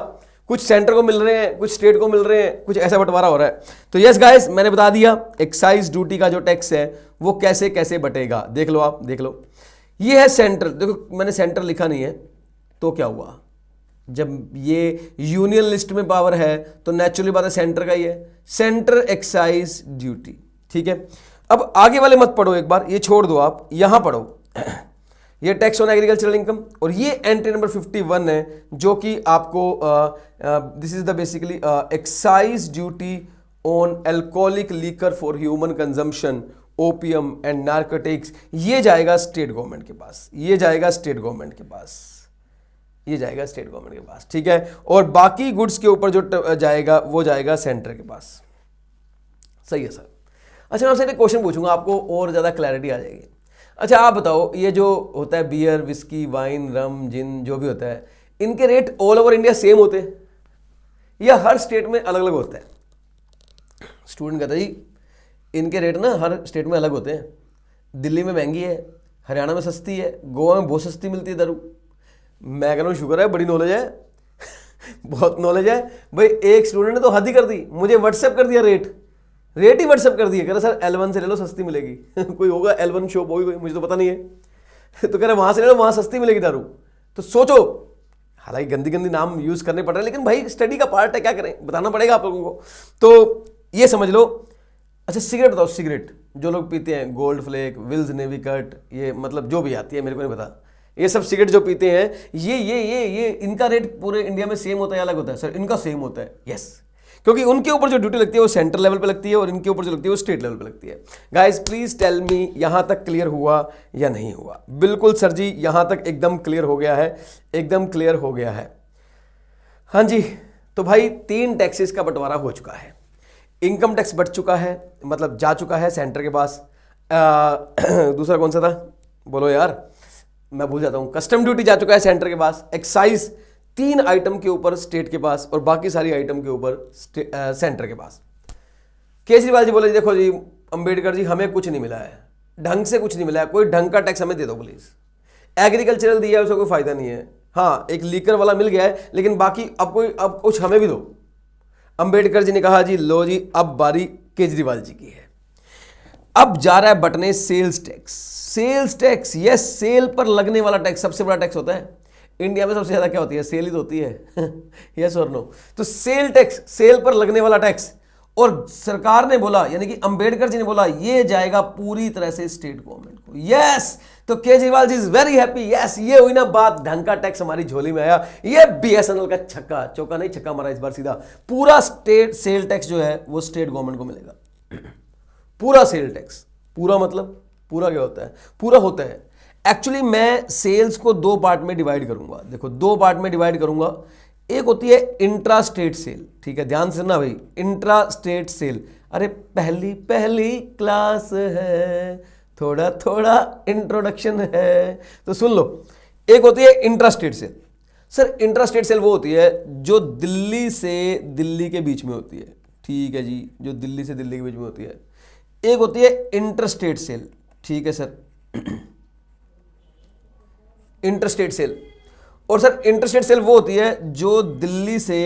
कुछ सेंटर को मिल रहे हैं, कुछ स्टेट को मिल रहे हैं, कुछ ऐसा बंटवारा हो रहा है। तो यस गाइस मैंने बता दिया एक्साइज ड्यूटी का जो टैक्स है वो कैसे कैसे बटेगा। देख लो आप, देख लो, ये है सेंटर। देखो मैंने सेंटर लिखा नहीं है, तो क्या हुआ? जब ये यूनियन लिस्ट में पावर है तो नेचुरली बात है सेंटर का ही है, सेंटर एक्साइज ड्यूटी, ठीक है? अब आगे वाले मत पढ़ो, एक बार ये छोड़ दो, आप यहां पढ़ो ये टैक्स ऑन एग्रीकल्चरल इनकम, और ये एंट्री नंबर 51 है जो कि आपको this is the basically excise duty on alcoholic liquor for human consumption, opium and narcotics. ये जाएगा स्टेट गवर्नमेंट के पास, ये जाएगा स्टेट गवर्नमेंट के पास, ये जाएगा स्टेट गवर्नमेंट के पास, ठीक है? और बाकी गुड्स के ऊपर जो जाएगा वो जाएगा सेंटर के पास। सही है सर। अच्छा मैं आपसे एक क्वेश्चन पूछूंगा, आपको और ज़्यादा क्लैरिटी आ जाएगी। अच्छा आप बताओ, ये जो होता है बियर, विस्की, वाइन, रम, जिन, जो भी होता है, इनके rate all over India same होते हैं या हर स्टेट में अलग अलग होता है? स्टूडेंट कहता है जी इनके रेट ना हर स्टेट में अलग होते हैं। दिल्ली में महंगी है, हरियाणा में सस्ती है, गोवा में बहुत सस्ती मिलती है दारू। मैं कह रहा हूँ शुक्र है, बड़ी नॉलेज है बहुत नॉलेज है भाई। एक स्टूडेंट ने तो हद ही कर दी, मुझे व्हाट्सएप कर दिया रेट ही व्हाट्सएप कर दिया। कह रहा सर L1 से ले लो सस्ती मिलेगी कोई होगा L1 शॉप होगी कोई, मुझे तो पता नहीं है तो कह रहा वहाँ से ले लो, वहाँ सस्ती मिलेगी दारू। तो सोचो, हालांकि गंदी गंदी नाम यूज़ करने पड़ रहे हैं, लेकिन भाई स्टडी का पार्ट है, क्या करें, बताना पड़ेगा आप लोगों को। तो ये समझ लो। अच्छा सिगरेट बताओ, सिगरेट जो लोग पीते हैं, Gold Flake, Wills Navy Cut, ये मतलब जो भी आती है मेरे को नहीं पता, ये सब सिगरेट जो पीते हैं, ये इनका रेट पूरे इंडिया में सेम होता है या अलग होता है? सर इनका सेम होता है। यस, क्योंकि उनके ऊपर जो ड्यूटी लगती है वो सेंट्रल लेवल पे लगती है और इनके ऊपर जो लगती है वो स्टेट लेवल पे लगती है। गाइस प्लीज टेल मी, यहां तक क्लियर हुआ या नहीं हुआ? बिल्कुल सर जी, यहां तक एकदम क्लियर हो गया है, एकदम क्लियर हो गया है। हाँ जी, तो भाई 3 टैक्सेस का बंटवारा हो चुका है। इनकम टैक्स बढ़ चुका है, मतलब जा चुका है सेंटर के पास। दूसरा कौन सा था बोलो यार, मैं भूल जाता हूं। कस्टम ड्यूटी जा चुका है सेंटर के पास। एक्साइज 3 आइटम के ऊपर स्टेट के पास और बाकी सारी आइटम के ऊपर सेंटर के पास। केजरीवाल जी बोले देखो जी अंबेडकर जी हमें कुछ नहीं मिला है, ढंग से कुछ नहीं मिला है, कोई ढंग का टैक्स हमें दे दो प्लीज। एग्रीकल्चरल दिया है उसका कोई फायदा नहीं है, हाँ एक लीकर वाला मिल गया है, लेकिन बाकी अब कुछ हमें भी दो। अंबेडकर जी ने कहा जी लो जी अब बारी केजरीवाल जी की है। अब जा रहा है बटने sales tax. Sales tax, yes, sale पर लगने वाला टैक्स सबसे बड़ा टैक्स होता है इंडिया में। सबसे ज्यादा क्या होती है? सेल ही तो होती है यस और नो। तो सेल टैक्स, सेल पर लगने वाला टैक्स, और सरकार ने बोला यानी कि अंबेडकर जी ने बोला ये जाएगा पूरी तरह से स्टेट गवर्नमेंट को। यस, तो Kejriwal ji is very happy. Yes, ये हुई ना बात, ढंग का टैक्स हमारी झोली में आया। ये BSNL का छक्का, चौका नहीं छक्का मारा इस बार सीधा। पूरा स्टेट सेल टैक्स जो है वो स्टेट गवर्नमेंट को मिलेगा। पूरा सेल टैक्स, पूरा मतलब पूरा क्या होता है? पूरा होता है एक्चुअली, मैं सेल्स को 2 पार्ट में डिवाइड करूंगा। देखो 2 पार्ट में डिवाइड करूंगा। एक होती है इंट्रा स्टेट सेल, ठीक है, ध्यान से ना भाई, इंट्रा स्टेट सेल। अरे पहली पहली क्लास है, थोड़ा थोड़ा इंट्रोडक्शन है, तो सुन लो। एक होती है intra state sale. Sir intra state sale वो होती है जो दिल्ली से दिल्ली के बीच में होती है, ठीक है जी, जो दिल्ली से दिल्ली के बीच में होती है। एक होती है इंटर स्टेट सेल, ठीक है सर, इंटर स्टेट सेल। और सर इंटर स्टेट सेल वो होती है जो दिल्ली से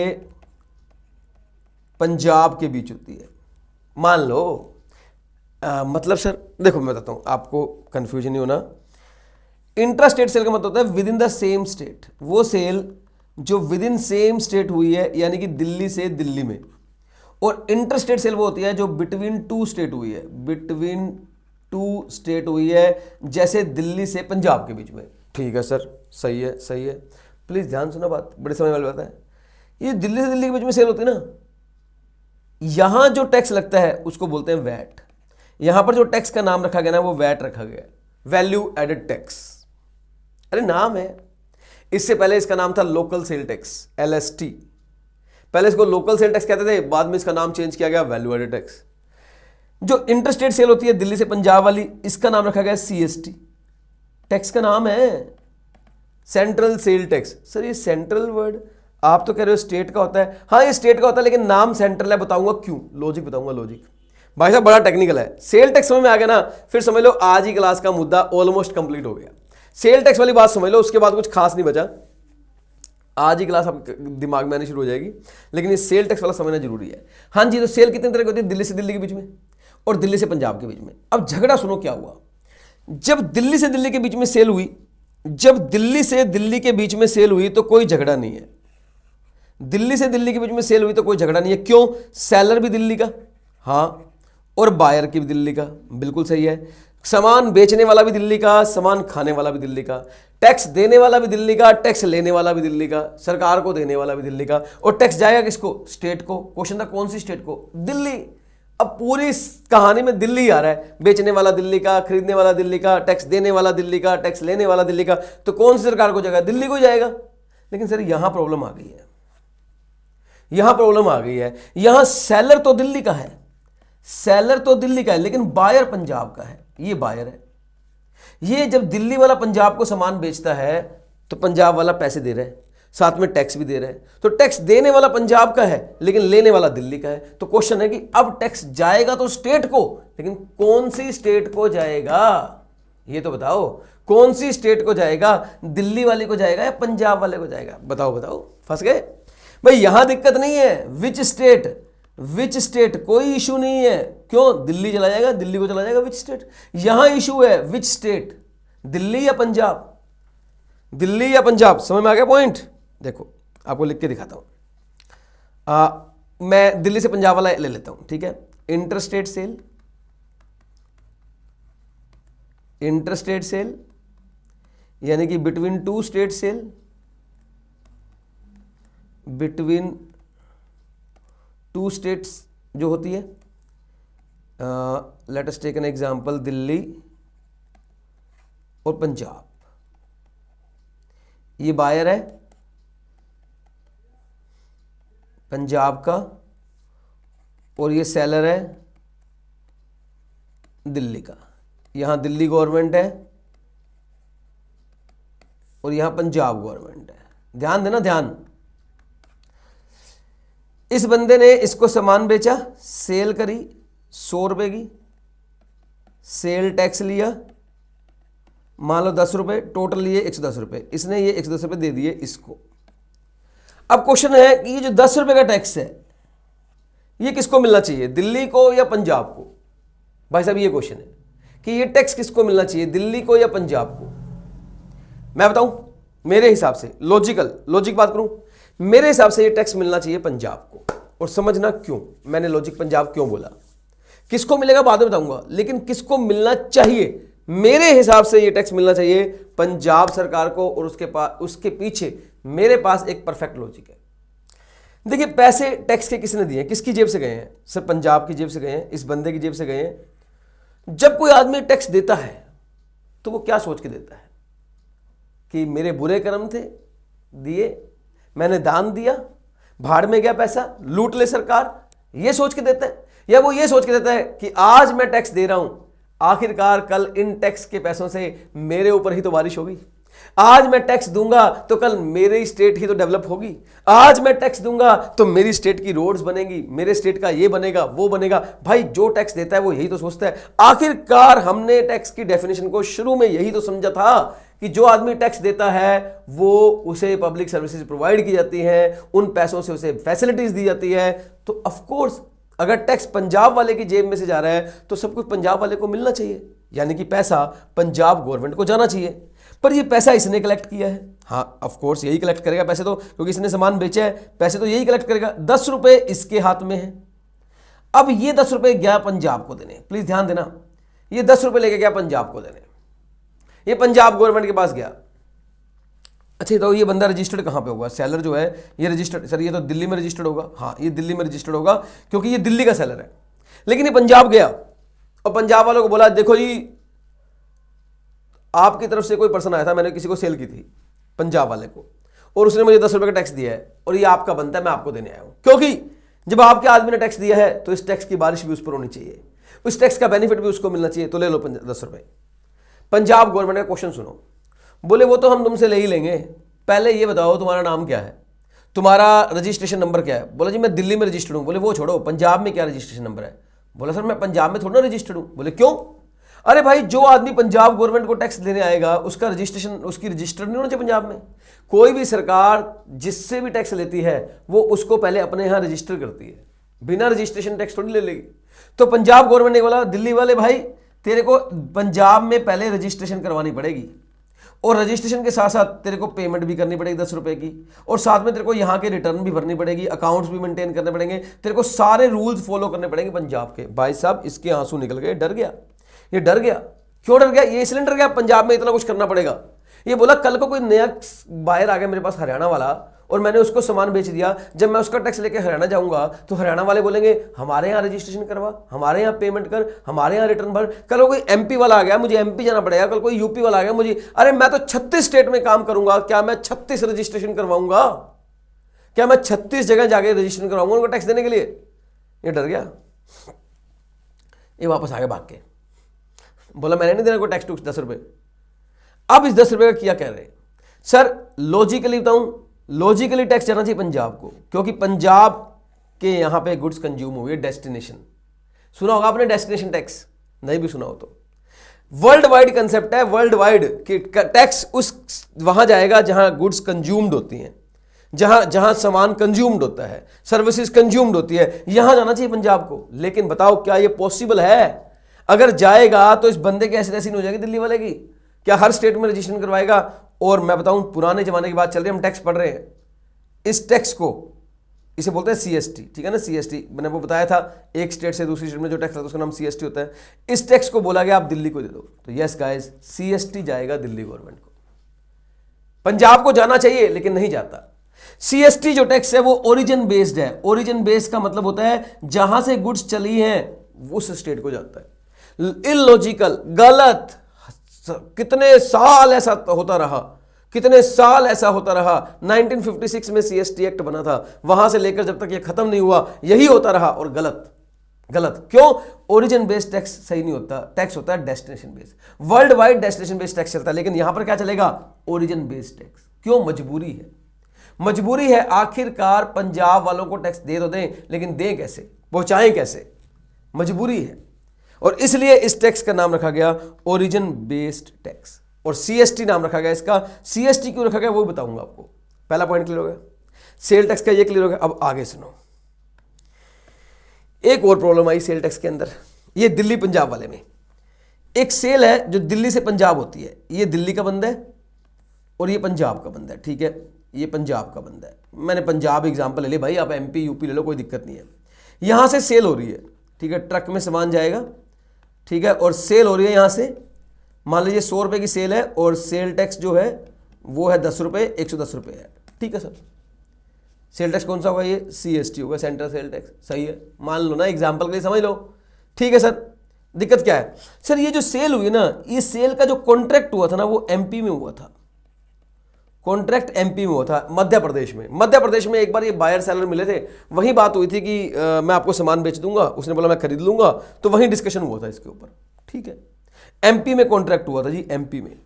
पंजाब के बीच होती है। मान लो मतलब सर देखो मैं बताता हूं आपको, कंफ्यूजन नहीं होना। इंट्रा स्टेट सेल का मतलब होता है with in the same state, वो सेल जो विद इन सेम स्टेट हुई है, यानी कि दिल्ली से दिल्ली में। और इंटर स्टेट सेल वो होती है जो बिटवीन 2 स्टेट हुई है, बिटवीन 2 स्टेट हुई है, जैसे दिल्ली से पंजाब के बीच में। ठीक है सर, सही है सही है, प्लीज ध्यान सुना, बात बड़ी समझ वाली बात है। ये दिल्ली से दिल्ली के बीच में सेल होती है ना, यहां जो टैक्स लगता है उसको बोलते हैं वैट। यहां पर जो टैक्स का नाम रखा गया ना वो वैट रखा गया, वैल्यू एडेड टैक्स। अरे नाम है, इससे पहले इसका नाम था लोकल सेल टैक्स, LST। पहले इसको लोकल सेल टैक्स कहते थे, बाद में इसका नाम चेंज किया गया वैल्यू एडेड टैक्स। जो इंटरस्टेट सेल होती है दिल्ली से पंजाब वाली, इसका नाम रखा गया CST। टैक्स का नाम है सेंट्रल सेल टैक्स। सर ये सेंट्रल वर्ड आप तो कह रहे हो स्टेट का होता है, हाँ ये स्टेट का होता है, लेकिन नाम सेंट्रल है। बताऊंगा क्यों, लॉजिक बताऊंगा, लॉजिक भाई साहब बड़ा टेक्निकल है। सेल टैक्स समझ में आ गया ना, फिर समझ लो आज ही क्लास का मुद्दा ऑलमोस्ट कंप्लीट हो गया। सेल टैक्स वाली बात समझ लो, उसके बाद कुछ खास नहीं बचा। आज ही क्लास आपके दिमाग में आनी शुरू हो जाएगी, लेकिन ये सेल टैक्स वाला समझना जरूरी है। हाँ जी, तो सेल कितने तरह की होती है? दिल्ली से दिल्ली के बीच में और दिल्ली से पंजाब के बीच में। अब झगड़ा सुनो क्या हुआ। जब दिल्ली से दिल्ली के बीच में सेल हुई, जब दिल्ली से दिल्ली के बीच में सेल हुई तो कोई झगड़ा नहीं है। दिल्ली से दिल्ली के बीच में सेल हुई तो कोई झगड़ा नहीं है। क्यों? सेलर भी दिल्ली का, हाँ, और बायर की भी दिल्ली का, बिल्कुल सही है। सामान बेचने वाला भी दिल्ली का, सामान खाने वाला भी दिल्ली का, टैक्स देने वाला भी दिल्ली का, टैक्स लेने वाला भी दिल्ली का, सरकार को देने वाला भी दिल्ली का। और टैक्स जाएगा किसको? स्टेट को। क्वेश्चन था कौन सी स्टेट को? दिल्ली। अब पूरी कहानी में दिल्ली आ रहा है, बेचने वाला दिल्ली का, खरीदने वाला दिल्ली का, टैक्स देने वाला दिल्ली का, टैक्स लेने वाला दिल्ली का। तो कौन सी सरकार को जाएगा? दिल्ली को जाएगा। लेकिन सर यहां प्रॉब्लम आ गई है, यहां प्रॉब्लम आ गई है। यहां सेलर तो दिल्ली का है, सेलर तो दिल्ली का है, लेकिन बायर पंजाब का है। ये बायर है। ये जब दिल्ली वाला पंजाब को सामान बेचता है तो पंजाब वाला पैसे दे रहा है, साथ में टैक्स भी दे रहे हैं, तो टैक्स देने वाला पंजाब का है लेकिन लेने वाला दिल्ली का है। तो क्वेश्चन है कि अब टैक्स जाएगा तो स्टेट को, लेकिन कौन सी स्टेट को जाएगा, ये तो बताओ, कौन सी स्टेट को जाएगा, दिल्ली वाले को जाएगा या पंजाब वाले को जाएगा? बताओ बताओ, फंस गए भाई। यहां दिक्कत नहीं है, विच स्टेट, कोई इशू नहीं है। क्यों? दिल्ली चला जाएगा, दिल्ली को चला जाएगा, विच स्टेट। यहां इशू है विच स्टेट, दिल्ली या पंजाब, दिल्ली या पंजाब। समझ में आ गया पॉइंट? देखो आपको लिख के दिखाता हूं। मैं दिल्ली से पंजाब वाला ले लेता हूं, ठीक है। इंटरस्टेट सेल यानी कि between two state sale, between two states जो होती है। Let us take an example, Delhi और पंजाब। ये बायर है पंजाब का और ये सेलर है दिल्ली का। यहां दिल्ली गवर्नमेंट है और यहां पंजाब गवर्नमेंट है। ध्यान देना, ध्यान। इस बंदे ने इसको सामान बेचा, सेल करी 100 रुपए की, सेल टैक्स लिया मान लो 10 रुपए, टोटल लिए 110 रुपए। इसने ये 110 रुपए दे दिए इसको। अब क्वेश्चन है कि ये जो 10 रुपए का टैक्स है ये किसको मिलना चाहिए, दिल्ली को या पंजाब को? भाई साहब ये क्वेश्चन है कि ये टैक्स किसको मिलना चाहिए, दिल्ली को या पंजाब को? मैं बताऊं मेरे हिसाब से, लॉजिक बात करूं, मेरे हिसाब से ये टैक्स मिलना चाहिए पंजाब को। और समझना क्यों मैंने लॉजिक पंजाब क्यों बोला। किसको मिलेगा बाद में बताऊंगा, लेकिन किसको मिलना चाहिए, मेरे हिसाब से ये टैक्स मिलना चाहिए पंजाब सरकार को। और उसके पीछे मेरे पास एक परफेक्ट लॉजिक है। देखिए पैसे टैक्स के किसने दिए, किसकी जेब से गए हैं? सर पंजाब की जेब से गए हैं, इस बंदे की जेब से गए हैं। जब कोई आदमी टैक्स देता है तो वो क्या सोच के देता है कि मेरे बुरे कर्म थे, दिए, मैंने दान दिया, भाड़ में गया पैसा, लूट ले सरकार, ये सोच के देता है? या वो ये सोच के देता है कि आज मैं टैक्स दे रहा हूं, आखिरकार कल इन टैक्स के पैसों से मेरे ऊपर ही तो बारिश होगी, आज मैं टैक्स दूंगा तो कल मेरी स्टेट ही तो डेवलप होगी, आज मैं टैक्स दूंगा तो मेरी स्टेट की रोड्स बनेगी, मेरे स्टेट का ये बनेगा वो बनेगा। भाई जो टैक्स देता है वो यही तो सोचता है। आखिरकार हमने टैक्स की डेफिनेशन को शुरू में यही तो समझा था कि जो आदमी टैक्स देता है वो उसे पब्लिक सर्विसेज प्रोवाइड की जाती है, उन पैसों से उसे फैसिलिटीज दी जाती है। तो ऑफ कोर्स अगर टैक्स पंजाब वाले की जेब में से जा रहा है तो सब कुछ पंजाब वाले को मिलना चाहिए, यानी कि पैसा पंजाब गवर्नमेंट को जाना चाहिए। पर ये पैसा इसने कलेक्ट किया है, हाँ ऑफ कोर्स यही कलेक्ट करेगा पैसे तो, क्योंकि इसने सामान बेचा है, पैसे तो यही कलेक्ट करेगा। 10 रुपए इसके हाथ में है। अब ये 10 रुपए गया पंजाब को देने, प्लीज ध्यान देना, ये 10 रुपए लेके गया पंजाब को देने, ये पंजाब गवर्नमेंट के पास गया। अच्छा तो ये बंदा रजिस्टर्ड कहाँ पे होगा, सेलर जो है ये रजिस्टर्ड, सर ये तो दिल्ली में रजिस्टर्ड होगा, हाँ ये दिल्ली में रजिस्टर्ड होगा क्योंकि ये दिल्ली का सेलर है। लेकिन ये पंजाब गया और पंजाब वालों को बोला देखो जी आपकी तरफ से कोई पर्सन आया था, मैंने किसी को सेल की थी पंजाब वाले को, और उसने मुझे 10 रुपए का टैक्स दिया है और ये आपका बनता है, मैं आपको देने आया हूं। क्योंकि जब आपके आदमी ने टैक्स दिया है तो इस टैक्स की बारिश भी उस पर होनी चाहिए, उस टैक्स का बेनिफिट भी उसको मिलना चाहिए, तो ले लो 10 रुपए। पंजाब गवर्नमेंट का क्वेश्चन सुनो, बोले वो तो हम तुमसे ले ही लेंगे, पहले ये बताओ तुम्हारा नाम क्या है, तुम्हारा रजिस्ट्रेशन नंबर क्या है? बोला जी मैं दिल्ली में रजिस्टर्ड हूं। बोले वो छोड़ो, पंजाब में क्या रजिस्ट्रेशन नंबर है? बोला सर मैं पंजाब में थोड़ा ना रजिस्टर्ड हूं। बोले क्यों? अरे भाई जो आदमी पंजाब गवर्नमेंट को टैक्स देने आएगा उसका रजिस्ट्रेशन, उसकी रजिस्टर्ड नहीं होना चाहिए पंजाब में। कोई भी सरकार जिससे भी टैक्स लेती है वो उसको पहले अपने यहां रजिस्टर करती है, बिना रजिस्ट्रेशन टैक्स थोड़ी ले लेगी। तो पंजाब गवर्नमेंट ने बोला दिल्ली वाले भाई तेरे को पंजाब में पहले रजिस्ट्रेशन करवानी पड़ेगी, और रजिस्ट्रेशन के साथ साथ तेरे को पेमेंट भी करनी पड़ेगी 10 रुपए की, और साथ में तेरे को यहाँ के रिटर्न भी भरनी पड़ेगी, अकाउंट्स भी मेंटेन करने पड़ेंगे, तेरे को सारे रूल्स फॉलो करने पड़ेंगे पंजाब के। भाई साहब इसके आंसू निकल गए, डर गया, ये डर गया। क्यों डर गया? ये इसलिए डर गया पंजाब में इतना कुछ करना पड़ेगा। ये बोला कल को कोई नया बायर आ गया मेरे पास हरियाणा वाला और मैंने उसको सामान बेच दिया, जब मैं उसका टैक्स लेके हरियाणा जाऊंगा तो हरियाणा वाले बोलेंगे हमारे यहाँ रजिस्ट्रेशन करवा, हमारे यहाँ पेमेंट कर, हमारे यहाँ रिटर्न भर। कल कोई एमपी वाला आ गया, मुझे एमपी जाना पड़ेगा, कल कोई यूपी वाला आ गया मुझे, अरे मैं तो 36 स्टेट में काम करूंगा, क्या मैं 36 रजिस्ट्रेशन करवाऊंगा? क्या मैं 36 जगह जाके रजिस्ट्रेशन करवाऊंगा उनको टैक्स देने के लिए? ये डर गया, ये वापस आ गया भाग के, बोला मैंने नहीं देना कोई टैक्स 10 रुपए। अब इस 10 रुपए का किया कह रहे सर, लॉजिकली बताऊं, लॉजिकली टैक्स जाना चाहिए पंजाब को, क्योंकि पंजाब के यहां पे गुड्स कंज्यूम हुई है, डेस्टिनेशन। सुना होगा आपने डेस्टिनेशन टैक्स, नहीं भी सुना हो तो वर्ल्ड वाइड कंसेप्ट है, वर्ल्ड वाइड कि टैक्स उस वहां जाएगा जहां गुड्स कंज्यूम्ड होती हैं, जहां जहां सामान कंज्यूम्ड होता है, सर्विसेज कंज्यूम्ड होती है, यहां जाना चाहिए पंजाब को। लेकिन बताओ क्या ये पॉसिबल है? अगर जाएगा तो इस बंदे की ऐसी तैसी नहीं हो जाएगी दिल्ली वाले की? क्या हर स्टेट में रजिस्ट्रेशन करवाएगा? और मैं बताऊं, पुराने जमाने की बात चल रही है, हम टैक्स पढ़ रहे हैं, इस टैक्स को इसे बोलते हैं सीएसटी, ठीक है ना, सीएसटी मैंने वो बताया था, एक स्टेट से दूसरी स्टेट में जो टैक्स लगता है उसका नाम सीएसटी होता है। इस टैक्स को बोला गया आप दिल्ली को दे दो, तो यस गाइस, सीएसटी जाएगा दिल्ली गवर्नमेंट को। पंजाब को जाना चाहिए लेकिन नहीं जाता। सीएसटी जो टैक्स है वो ओरिजिन बेस्ड है। ओरिजिन बेस्ड का मतलब होता है जहां से गुड्स चली हैं उस स्टेट को जाता है। इलॉजिकल, गलत, कितने साल ऐसा होता रहा, कितने साल ऐसा होता रहा। 1956 में सीएसटी एक्ट बना था, वहां से लेकर जब तक ये खत्म नहीं हुआ यही होता रहा, और गलत गलत क्यों? ओरिजिन बेस्ड टैक्स सही नहीं होता, टैक्स होता है destination based. World wide destination based tax चलता है, लेकिन यहां पर क्या चलेगा? Origin based tax. क्यों? मजबूरी है, मजबूरी है। आखिरकार पंजाब वालों को टैक्स दे तो दें, लेकिन दें कैसे, पहुंचाएं कैसे? मजबूरी है, और इसलिए इस टैक्स का नाम रखा गया ओरिजिन बेस्ड टैक्स, और सीएसटी नाम रखा गया इसका। सीएसटी क्यों रखा गया वो बताऊंगा आपको। पहला पॉइंट क्लियर हो गया, सेल टैक्स का ये क्लियर हो गया। अब आगे सुनो, एक और प्रॉब्लम आई सेल टैक्स के अंदर, ये दिल्ली पंजाब वाले में। एक सेल है जो दिल्ली से पंजाब होती है, ये दिल्ली का बंदा है और ये पंजाब का बंदा है, ठीक है, ये पंजाब का बंदा है। मैंने पंजाब एग्जांपल ले लिया भाई, आप एमपी यूपी ले लो, कोई दिक्कत नहीं है। यहां से सेल हो रही है, ठीक है, ट्रक में सामान जाएगा, ठीक है, और सेल हो रही है यहां से, मान लीजिए 100 रुपए की सेल है, और सेल टैक्स जो है वो है 10 रुपए, 110 रुपए है, ठीक है सर। सेल टैक्स कौन सा होगा? ये सीएसटी होगा, सेंट्रल सेल टैक्स, सही है, मान लो ना, एग्जांपल के लिए समझ लो, ठीक है सर। दिक्कत क्या है सर? ये जो सेल हुई ना, ये सेल का जो कॉन्ट्रैक्ट हुआ था ना, वो एमपी में हुआ था। कॉन्ट्रैक्ट एमपी में हुआ था, मध्य प्रदेश में। मध्य प्रदेश में एक बार ये बायर सेलर मिले थे, वही बात हुई थी कि मैं आपको सामान बेच दूंगा, उसने बोला मैं खरीद लूंगा, तो वहीं डिस्कशन हुआ था इसके ऊपर, ठीक है। एमपी में कॉन्ट्रैक्ट हुआ था जी, एमपी में।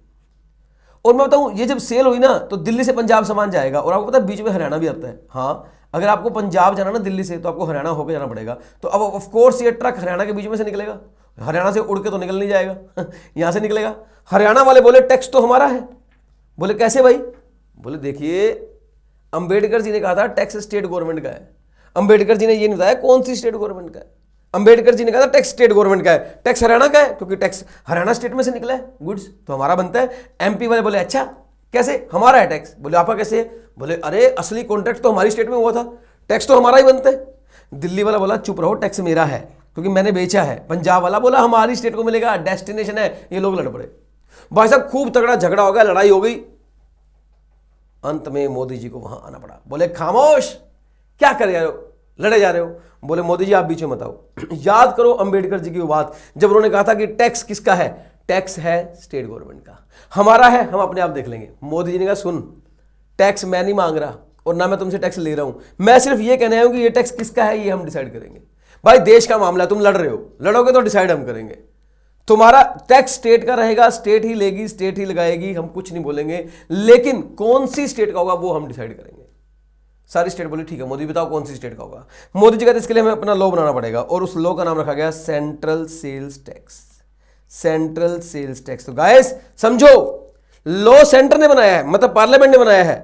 और मैं बताऊं, ये जब सेल हुई ना, तो दिल्ली से पंजाब सामान जाएगा, और आपको पता है बीच में हरियाणा भी आता है। हाँ, अगर आपको पंजाब जाना ना दिल्ली से, तो आपको हरियाणा होकर जाना पड़ेगा। तो अब ऑफ कोर्स ये ट्रक हरियाणा के बीच में से निकलेगा, हरियाणा से उड़ के तो निकल नहीं जाएगा यहां से निकलेगा। हरियाणा वाले बोले टैक्स तो हमारा है। बोले कैसे भाई? बोले देखिए, अंबेडकर जी ने कहा था टैक्स स्टेट गवर्नमेंट का है। अंबेडकर जी ने ये नहीं बताया कौन सी स्टेट गवर्नमेंट का है। अंबेडकर जी ने कहा था टैक्स स्टेट गवर्नमेंट का है, टैक्स हरियाणा का है, क्योंकि टैक्स हरियाणा स्टेट में से निकला है, गुड्स तो हमारा बनता है। एमपी वाले बोले अच्छा कैसे, हमारा है टैक्स। बोले आपका कैसे है? बोले अरे असली कॉन्ट्रैक्ट तो हमारी स्टेट में हुआ था, टैक्स तो हमारा ही बनता है। दिल्ली वाला बोला चुप रहो, टैक्स मेरा है क्योंकि मैंने बेचा है। पंजाब वाला बोला हमारी स्टेट को मिलेगा, डेस्टिनेशन है। ये लोग लड़ पड़े भाई साहब, खूब तगड़ा झगड़ा हो गया, लड़ाई हो गई। अंत में मोदी जी को वहां आना पड़ा। बोले खामोश, क्या कर रहे हो, लड़े जा रहे हो। बोले मोदी जी आप बीच में मत आओ याद करो अंबेडकर जी की वो बात, जब उन्होंने कहा था कि टैक्स किसका है? टैक्स है स्टेट गवर्नमेंट का, हमारा है हम अपने आप देख लेंगे। मोदी जी ने कहा सुन, टैक्स मैं नहीं मांग रहा और ना मैं तुमसे टैक्स ले रहा हूं, मैं सिर्फ ये कहने आया हूं कि ये टैक्स किसका है ये हम डिसाइड करेंगे। भाई देश का मामला है, तुम लड़ रहे हो, लड़ोगे तो डिसाइड हम करेंगे। तुम्हारा टैक्स स्टेट का रहेगा, स्टेट ही लेगी, स्टेट ही लगाएगी, हम कुछ नहीं बोलेंगे, लेकिन कौन सी स्टेट का होगा वो हम डिसाइड करेंगे। सारी स्टेट बोली ठीक है मोदी बताओ कौन सी स्टेट का होगा। मोदी जी कहते इसके लिए हमें अपना लॉ बनाना पड़ेगा, और उस लॉ का नाम रखा गया central sales tax. Central sales tax. तो गाइस समझो, लॉ सेंटर ने बनाया है, मतलब पार्लियामेंट ने बनाया है,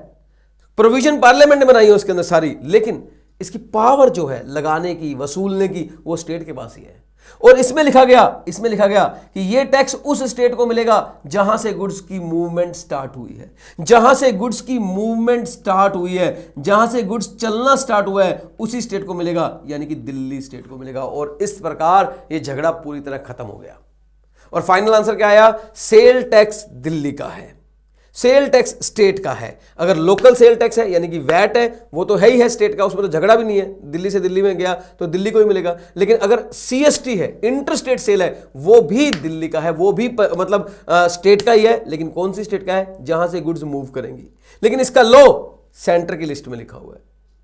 प्रोविजन पार्लियामेंट ने बनाई है उसके अंदर सारी, लेकिन इसकी पावर जो है लगाने की, वसूलने की, वो स्टेट के पास ही है। और इसमें लिखा गया कि ये टैक्स उस स्टेट को मिलेगा जहां से गुड्स की मूवमेंट स्टार्ट हुई है, जहां से गुड्स की मूवमेंट स्टार्ट हुई है, जहां से गुड्स चलना स्टार्ट हुआ है, उसी स्टेट को मिलेगा, यानी कि दिल्ली स्टेट को मिलेगा। और इस प्रकार ये झगड़ा पूरी तरह खत्म हो गया। और फाइनल आंसर क्या आया? सेल टैक्स दिल्ली का है, सेल टैक्स स्टेट का है। अगर लोकल सेल टैक्स है यानी कि वैट है, वो तो है ही है स्टेट का, उसमें तो झगड़ा भी नहीं है, दिल्ली से दिल्ली में गया तो दिल्ली को ही मिलेगा। लेकिन अगर सीएसटी है, इंटर स्टेट सेल है, वो भी दिल्ली का है, वो भी मतलब स्टेट का ही है, लेकिन कौन सी स्टेट का है? जहां से गुड्स मूव करेंगी। लेकिन इसका लॉ सेंटर की लिस्ट में लिखा हुआ है,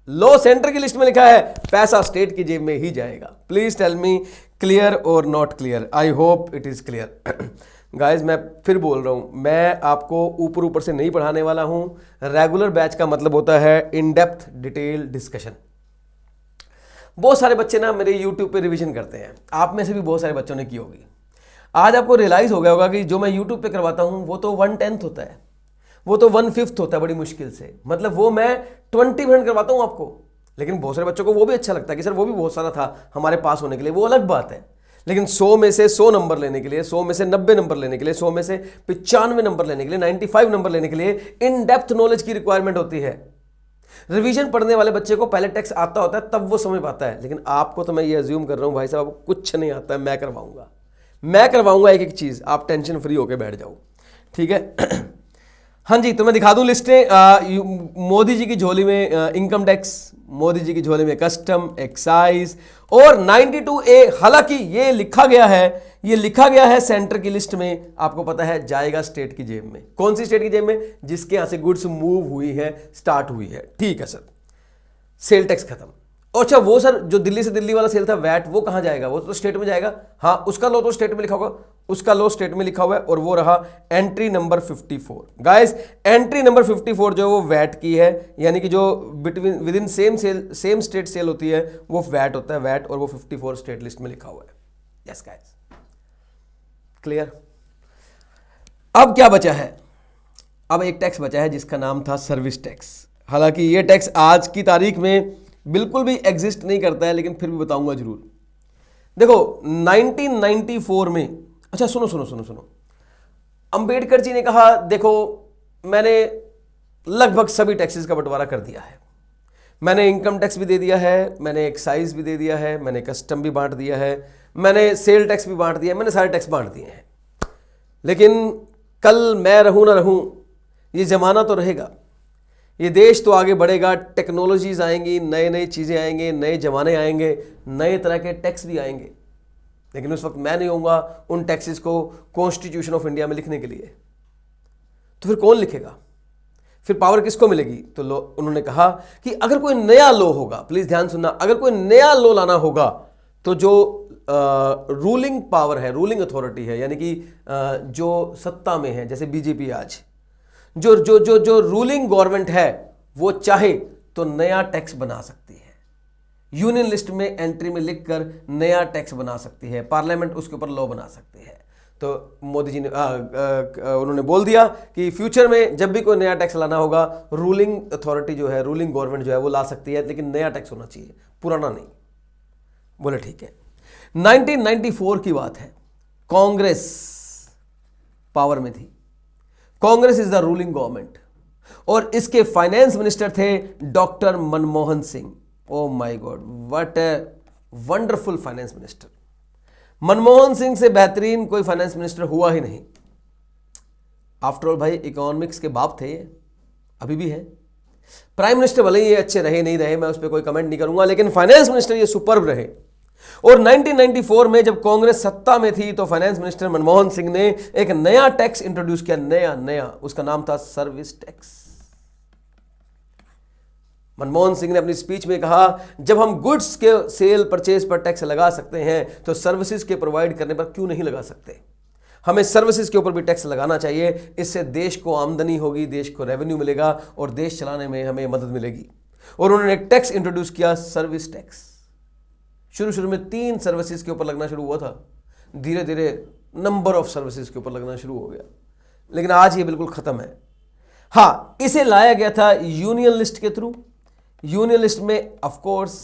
लॉ सेंटर की लिस्ट में लिखा है, पैसा स्टेट की जेब में ही जाएगा। प्लीज टेल मी क्लियर और not clear? I hope it is clear. Guys मैं फिर बोल रहा हूं, मैं आपको ऊपर ऊपर से नहीं पढ़ाने वाला हूं। रेगुलर बैच का मतलब होता है इन डेप्थ डिटेल डिस्कशन। बहुत सारे बच्चे ना मेरे यूट्यूब पे रिवीजन करते हैं, आप में से भी बहुत सारे बच्चों ने की होगी। आज आपको रियलाइज हो गया होगा कि जो मैं यूट्यूब पे करवाता हूं वो तो 1/10 होता है, वो तो 1/5 होता है बड़ी मुश्किल से। मतलब वो मैं 20% करवाता हूं आपको, लेकिन बहुत सारे बच्चों को वो भी अच्छा लगता है कि सर वो भी बहुत सारा था हमारे पास होने के लिए, वो अलग बात है। लेकिन 100 में से 100 नंबर लेने के लिए, 100 में से 90 नंबर लेने के लिए, 100 में से 95 नंबर लेने के लिए, 95 नंबर लेने के लिए इन डेप्थ नॉलेज की रिक्वायरमेंट होती है। रिवीजन पढ़ने वाले बच्चे को पहले टेक्स्ट आता होता है तब वो समझ पाता है, लेकिन आपको तो मैं ये अज्यूम कर रहा हूं भाई साहब आपको कुछ नहीं आता है, मैं करवाऊंगा एक एक चीज, आप टेंशन फ्री होकर बैठ जाओ, ठीक है। हाँ जी, तो मैं दिखा दूं लिस्टें। मोदी जी की झोली में इनकम टैक्स, मोदी जी की झोली में कस्टम, एक्साइज और 92A। हालांकि ये लिखा गया है सेंटर की लिस्ट में, आपको पता है जाएगा स्टेट की जेब में। कौन सी स्टेट की जेब में? जिसके यहां से गुड्स मूव हुई है, स्टार्ट हुई है, ठीक है सर। सेल टैक्स खत्म। अच्छा वो सर जो दिल्ली से दिल्ली वाला सेल था वैट, वो कहां जाएगा? वो तो स्टेट में जाएगा। हाँ उसका लो तो स्टेट में लिखा होगा, उसका लो स्टेट में लिखा हुआ है, और वो रहा entry number 54। Guys entry number 54 जो है वो वैट की है, यानी कि जो between within same state sale होती है वो वैट होता है, वैट, और वो 54 स्टेट लिस्ट में लिखा हुआ है। Yes guys, clear. अब क्या बचा है? अब एक टैक्स बचा है जिसका नाम था सर्विस टैक्स। हालांकि ये टैक्स आज की तारीख में बिल्कुल भी एग्जिस्ट नहीं करता है, लेकिन फिर भी बताऊंगा जरूर। देखो 1994 में, अच्छा सुनो, अंबेडकर जी ने कहा देखो मैंने लगभग सभी टैक्सेस का बंटवारा कर दिया है, मैंने इनकम टैक्स भी दे दिया है, मैंने एक्साइज भी दे दिया है, मैंने कस्टम भी बांट दिया है, मैंने सेल टैक्स भी बांट दिया है, मैंने सारे टैक्स बांट दिए हैं, लेकिन कल मैं रहूं ना रहूं ये जमाना तो रहेगा, ये देश तो आगे बढ़ेगा, टेक्नोलॉजीज आएंगी, नए नई चीज़ें आएंगे, नए जमाने आएंगे, नए तरह के टैक्स भी आएंगे, लेकिन उस वक्त मैं नहीं होऊंगा उन टैक्सेस को कॉन्स्टिट्यूशन ऑफ इंडिया में लिखने के लिए। तो फिर कौन लिखेगा? फिर पावर किसको मिलेगी? तो उन्होंने कहा कि अगर कोई नया लॉ होगा, प्लीज ध्यान सुनना, अगर कोई नया लॉ लाना होगा तो जो रूलिंग पावर है, रूलिंग अथॉरिटी है, यानी कि जो सत्ता में है, जैसे बीजेपी आज, जो जो जो जो रूलिंग गवर्नमेंट है वो चाहे तो नया टैक्स बना सकती है, यूनियन लिस्ट में एंट्री में लिखकर नया टैक्स बना सकती है, पार्लियामेंट उसके ऊपर लॉ बना सकती है। तो मोदी जी ने उन्होंने बोल दिया कि फ्यूचर में जब भी कोई नया टैक्स लाना होगा, रूलिंग अथॉरिटी जो है, रूलिंग गवर्नमेंट जो है वो ला सकती है, लेकिन नया टैक्स होना चाहिए, पुराना नहीं। बोले ठीक है। 1994 की बात है, कांग्रेस पावर में थी, Congress is the ruling government, और इसके फाइनेंस मिनिस्टर थे doctor Manmohan Singh. Oh my God, what a wonderful finance minister. Manmohan Singh से बेहतरीन कोई फाइनेंस मिनिस्टर हुआ ही नहीं। आफ्टर ऑल भाई इकोनॉमिक्स के बाप थे ये, अभी भी है। प्राइम मिनिस्टर भले ही ये अच्छे रहे नहीं रहे, मैं उस पर कोई कमेंट नहीं करूंगा, लेकिन फाइनेंस मिनिस्टर ये सुपर्ब रहे। और 1994 में जब कांग्रेस सत्ता में थी तो फाइनेंस मिनिस्टर मनमोहन सिंह ने एक नया टैक्स इंट्रोड्यूस किया, नया, उसका नाम था सर्विस टैक्स। मनमोहन सिंह ने अपनी स्पीच में कहा जब हम गुड्स के सेल परचेज पर टैक्स लगा सकते हैं तो सर्विसेज के प्रोवाइड करने पर क्यों नहीं लगा सकते? हमें सर्विसेज के ऊपर भी टैक्स लगाना चाहिए, इससे देश को आमदनी होगी, देश को रेवेन्यू मिलेगा और देश चलाने में हमें मदद मिलेगी। और उन्होंने एक टैक्स इंट्रोड्यूस किया, सर्विस टैक्स। शुरू में 3 सर्विसेज के ऊपर लगना शुरू हुआ था, धीरे धीरे नंबर ऑफ सर्विसेज के ऊपर लगना शुरू हो गया, लेकिन आज ये बिल्कुल खत्म है। हाँ, इसे लाया गया था यूनियन लिस्ट के थ्रू। यूनियन लिस्ट में of course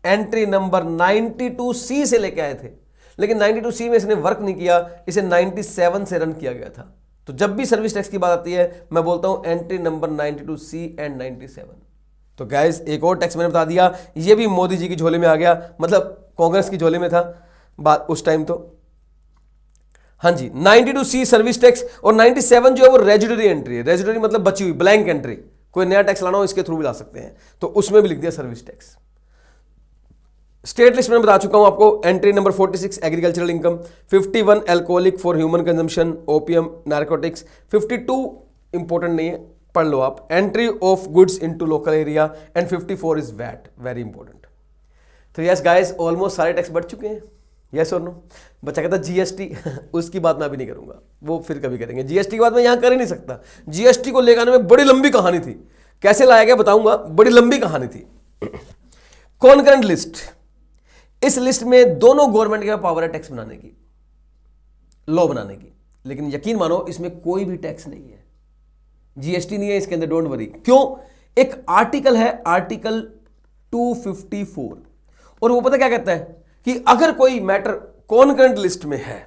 entry number 92C से लेके आए थे, लेकिन 92C में इसने वर्क नहीं किया, इसे 97 से रन किया गया था। तो जब भी सर्विस टैक्स की बात आती है मैं बोलता हूं एंट्री नंबर 92C एंड 97। तो गाइस एक और टैक्स मैंने बता दिया, ये भी मोदी जी की झोली में आ गया, मतलब कांग्रेस की झोली में था बात उस टाइम। तो हाँ जी, 92C सर्विस टैक्स, और 97 जो है वो रेजिडरी एंट्री है। रेजिडरी मतलब बची हुई, ब्लैंक एंट्री, कोई नया टैक्स लाना हो इसके थ्रू भी ला सकते हैं, तो उसमें भी लिख दिया सर्विस टैक्स। स्टेट लिस्ट में बता चुका हूं आपको, entry number 46 agricultural income, 51 alcoholic for human consumption, opium, narcotics, 52 important नहीं है, पढ़ लो आप, entry of goods into local area, and 54 is VAT, very important. तो यस गाइस, ऑलमोस्ट सारे टैक्स बढ़ चुके हैं। यस और नो? बच्चा कहता जीएसटी उसकी बात मैं अभी नहीं करूंगा, वो फिर कभी करेंगे। जीएसटी की बात मैं यहां कर ही नहीं सकता। जीएसटी को लेकर आने में बड़ी लंबी कहानी थी, कैसे लाया गया बताऊंगा, बड़ी लंबी कहानी थी। कॉन्करेंट लिस्ट, इस लिस्ट में दोनों गवर्नमेंट के पावर है टैक्स बनाने की, लॉ बनाने की, लेकिन यकीन मानो इसमें कोई भी टैक्स नहीं है, जीएसटी नहीं है इसके अंदर, डोंट वरी। क्यों? एक आर्टिकल है, आर्टिकल 254, और वो पता क्या कहता है कि अगर कोई मैटर कॉन्करेंट लिस्ट में है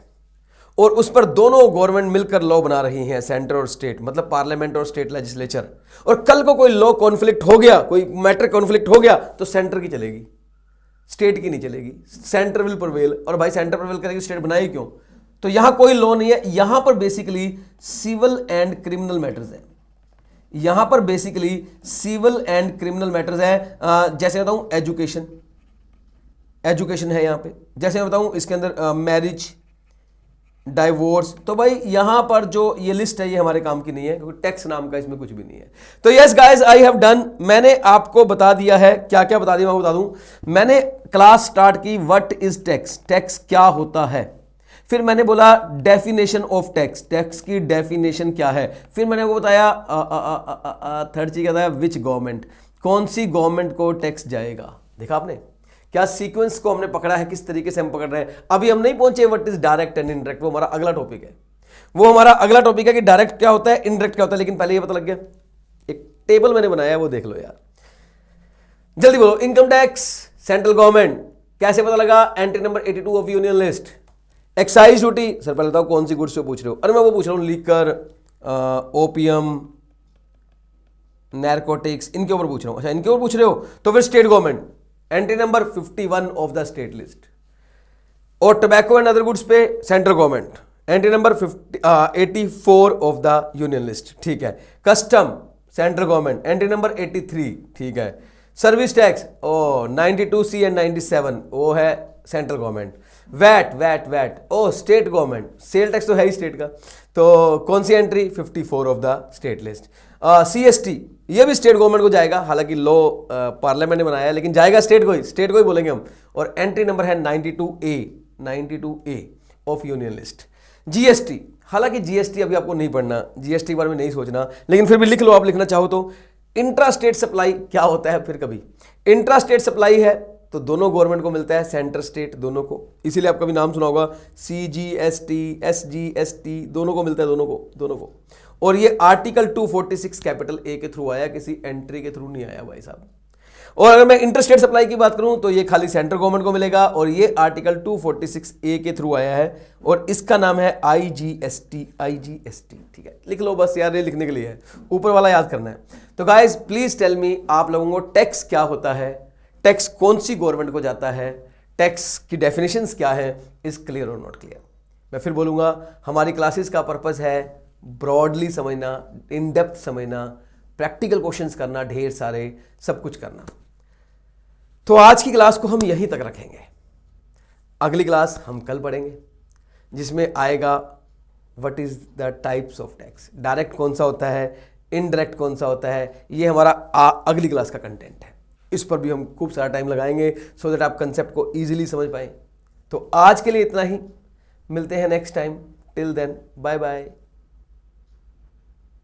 और उस पर दोनों गवर्नमेंट मिलकर लॉ बना रही हैं, सेंटर और स्टेट, मतलब पार्लियामेंट और स्टेट लेजिस्लेचर, और कल को कोई लॉ कॉन्फ्लिक्ट हो गया, कोई मैटर कॉन्फ्लिक्ट हो गया, तो सेंटर की चलेगी, स्टेट की नहीं चलेगी। सेंटर विल प्रिवेल, और भाई सेंटर प्रिवेल करेगी, स्टेट बनाई क्यों? तो यहां कोई लॉ नहीं है, यहां पर basically civil and criminal matters है, यहां पर basically civil and criminal matters है। जैसे बताऊं एजुकेशन, एजुकेशन है यहां पे, जैसे मैं बताऊं इसके अंदर मैरिज, डाइवोर्स, तो भाई यहां पर जो ये लिस्ट है ये हमारे काम की नहीं है, क्योंकि टैक्स नाम का इसमें कुछ भी नहीं है। तो yes guys, I have done, मैंने आपको बता दिया है, क्या क्या बता दिया मैं बता दूं। मैंने क्लास स्टार्ट की, व्हाट इज टैक्स, टैक्स क्या होता है, फिर मैंने बोला डेफिनेशन ऑफ टैक्स, टैक्स की डेफिनेशन क्या है, फिर मैंने वो बताया थर्ड चीज क्या था, विच गवर्नमेंट, कौन सी गवर्नमेंट को टैक्स जाएगा। देखा आपने क्या सीक्वेंस को हमने पकड़ा है, किस तरीके से हम पकड़ रहे हैं। अभी हम नहीं पहुंचे what is direct and indirect, वो हमारा अगला टॉपिक है, वो हमारा अगला टॉपिक है कि डायरेक्ट क्या होता है, इनडायरेक्ट क्या होता है। लेकिन पहले ये पता लग गया, एक टेबल मैंने बनाया है, वो देख लो यार, जल्दी बोलो। इनकम टैक्स सेंट्रल गवर्नमेंट, कैसे पता लगा, entry number 82 of union list. Excise duty, sir पहले बताओ कौन सी गुड्स पे पूछ रहे हो, अरे मैं वो पूछ रहा हूं, लीकर, ओपियम, नैरकोटिक्स, इनके ऊपर पूछ रहा हूं। अच्छा इनके ऊपर पूछ रहे हो, तो फिर state government, entry number 51 of the state list. और टोबैको एंड अदर गुड्स पे central government, entry number 84 of the union list, ठीक है। Custom central government, entry number 83, ठीक है। सर्विस टैक्स 92C एंड 97, वो है central government. VAT VAT VAT, ओ state government, sale tax तो है ही स्टेट का, तो कौन सी entry, 54 of the state list. CST, ये भी स्टेट गवर्नमेंट को जाएगा, हालांकि लॉ पार्लियामेंट ने बनाया है, लेकिन जाएगा स्टेट को ही बोलेंगे हम। और एंट्री नंबर है 92A of union list. GST, हालांकि GST अभी आपको नहीं पढ़ना, GST के बारे में नहीं सोचना, लेकिन फिर भी लिख लो आप, लिखना चाहो तो। इंट्रा स्टेट सप्लाई क्या होता है, फिर कभी इंट्रा स्टेट सप्लाई है तो दोनों गवर्नमेंट को मिलता है, सेंटर स्टेट दोनों को, इसीलिए आप कभी नाम सुना होगा, CGST, SGST, दोनों को मिलता है, दोनों को। और ये आर्टिकल 246 कैपिटल A के थ्रू आया, किसी एंट्री के थ्रू नहीं आया भाई साहब। और अगर मैं इंटरस्टेट सप्लाई की बात करूं तो ये खाली सेंट्रल गवर्नमेंट को मिलेगा, और ये आर्टिकल 246A के थ्रू आया है, और इसका नाम है IGST, ठीक है, लिख लो बस यार, ये लिखने के लिए है, ऊपर वाला याद करना है। तो गाइज प्लीज टेल मी, आप लोगों को टैक्स क्या होता है, टैक्स कौन सी गवर्नमेंट को जाता है, टैक्स की डेफिनेशंस क्या है, इज क्लियर और नॉट क्लियर। मैं फिर बोलूंगा, हमारी क्लासेस का पर्पस है ब्रॉडली समझना, इन डेप्थ समझना, प्रैक्टिकल क्वेश्चंस करना, ढेर सारे, सब कुछ करना। तो आज की क्लास को हम यहीं तक रखेंगे, अगली क्लास हम कल पढ़ेंगे, जिसमें आएगा what is the types of tax, direct कौन सा होता है, इनडायरेक्ट कौन सा होता है, ये हमारा अगली क्लास का कंटेंट है। इस पर भी हम खूब सारा टाइम लगाएंगे, सो दैट आप कंसेप्ट को इजीली समझ पाएं। तो आज के लिए इतना ही, मिलते हैं next time, till then bye bye.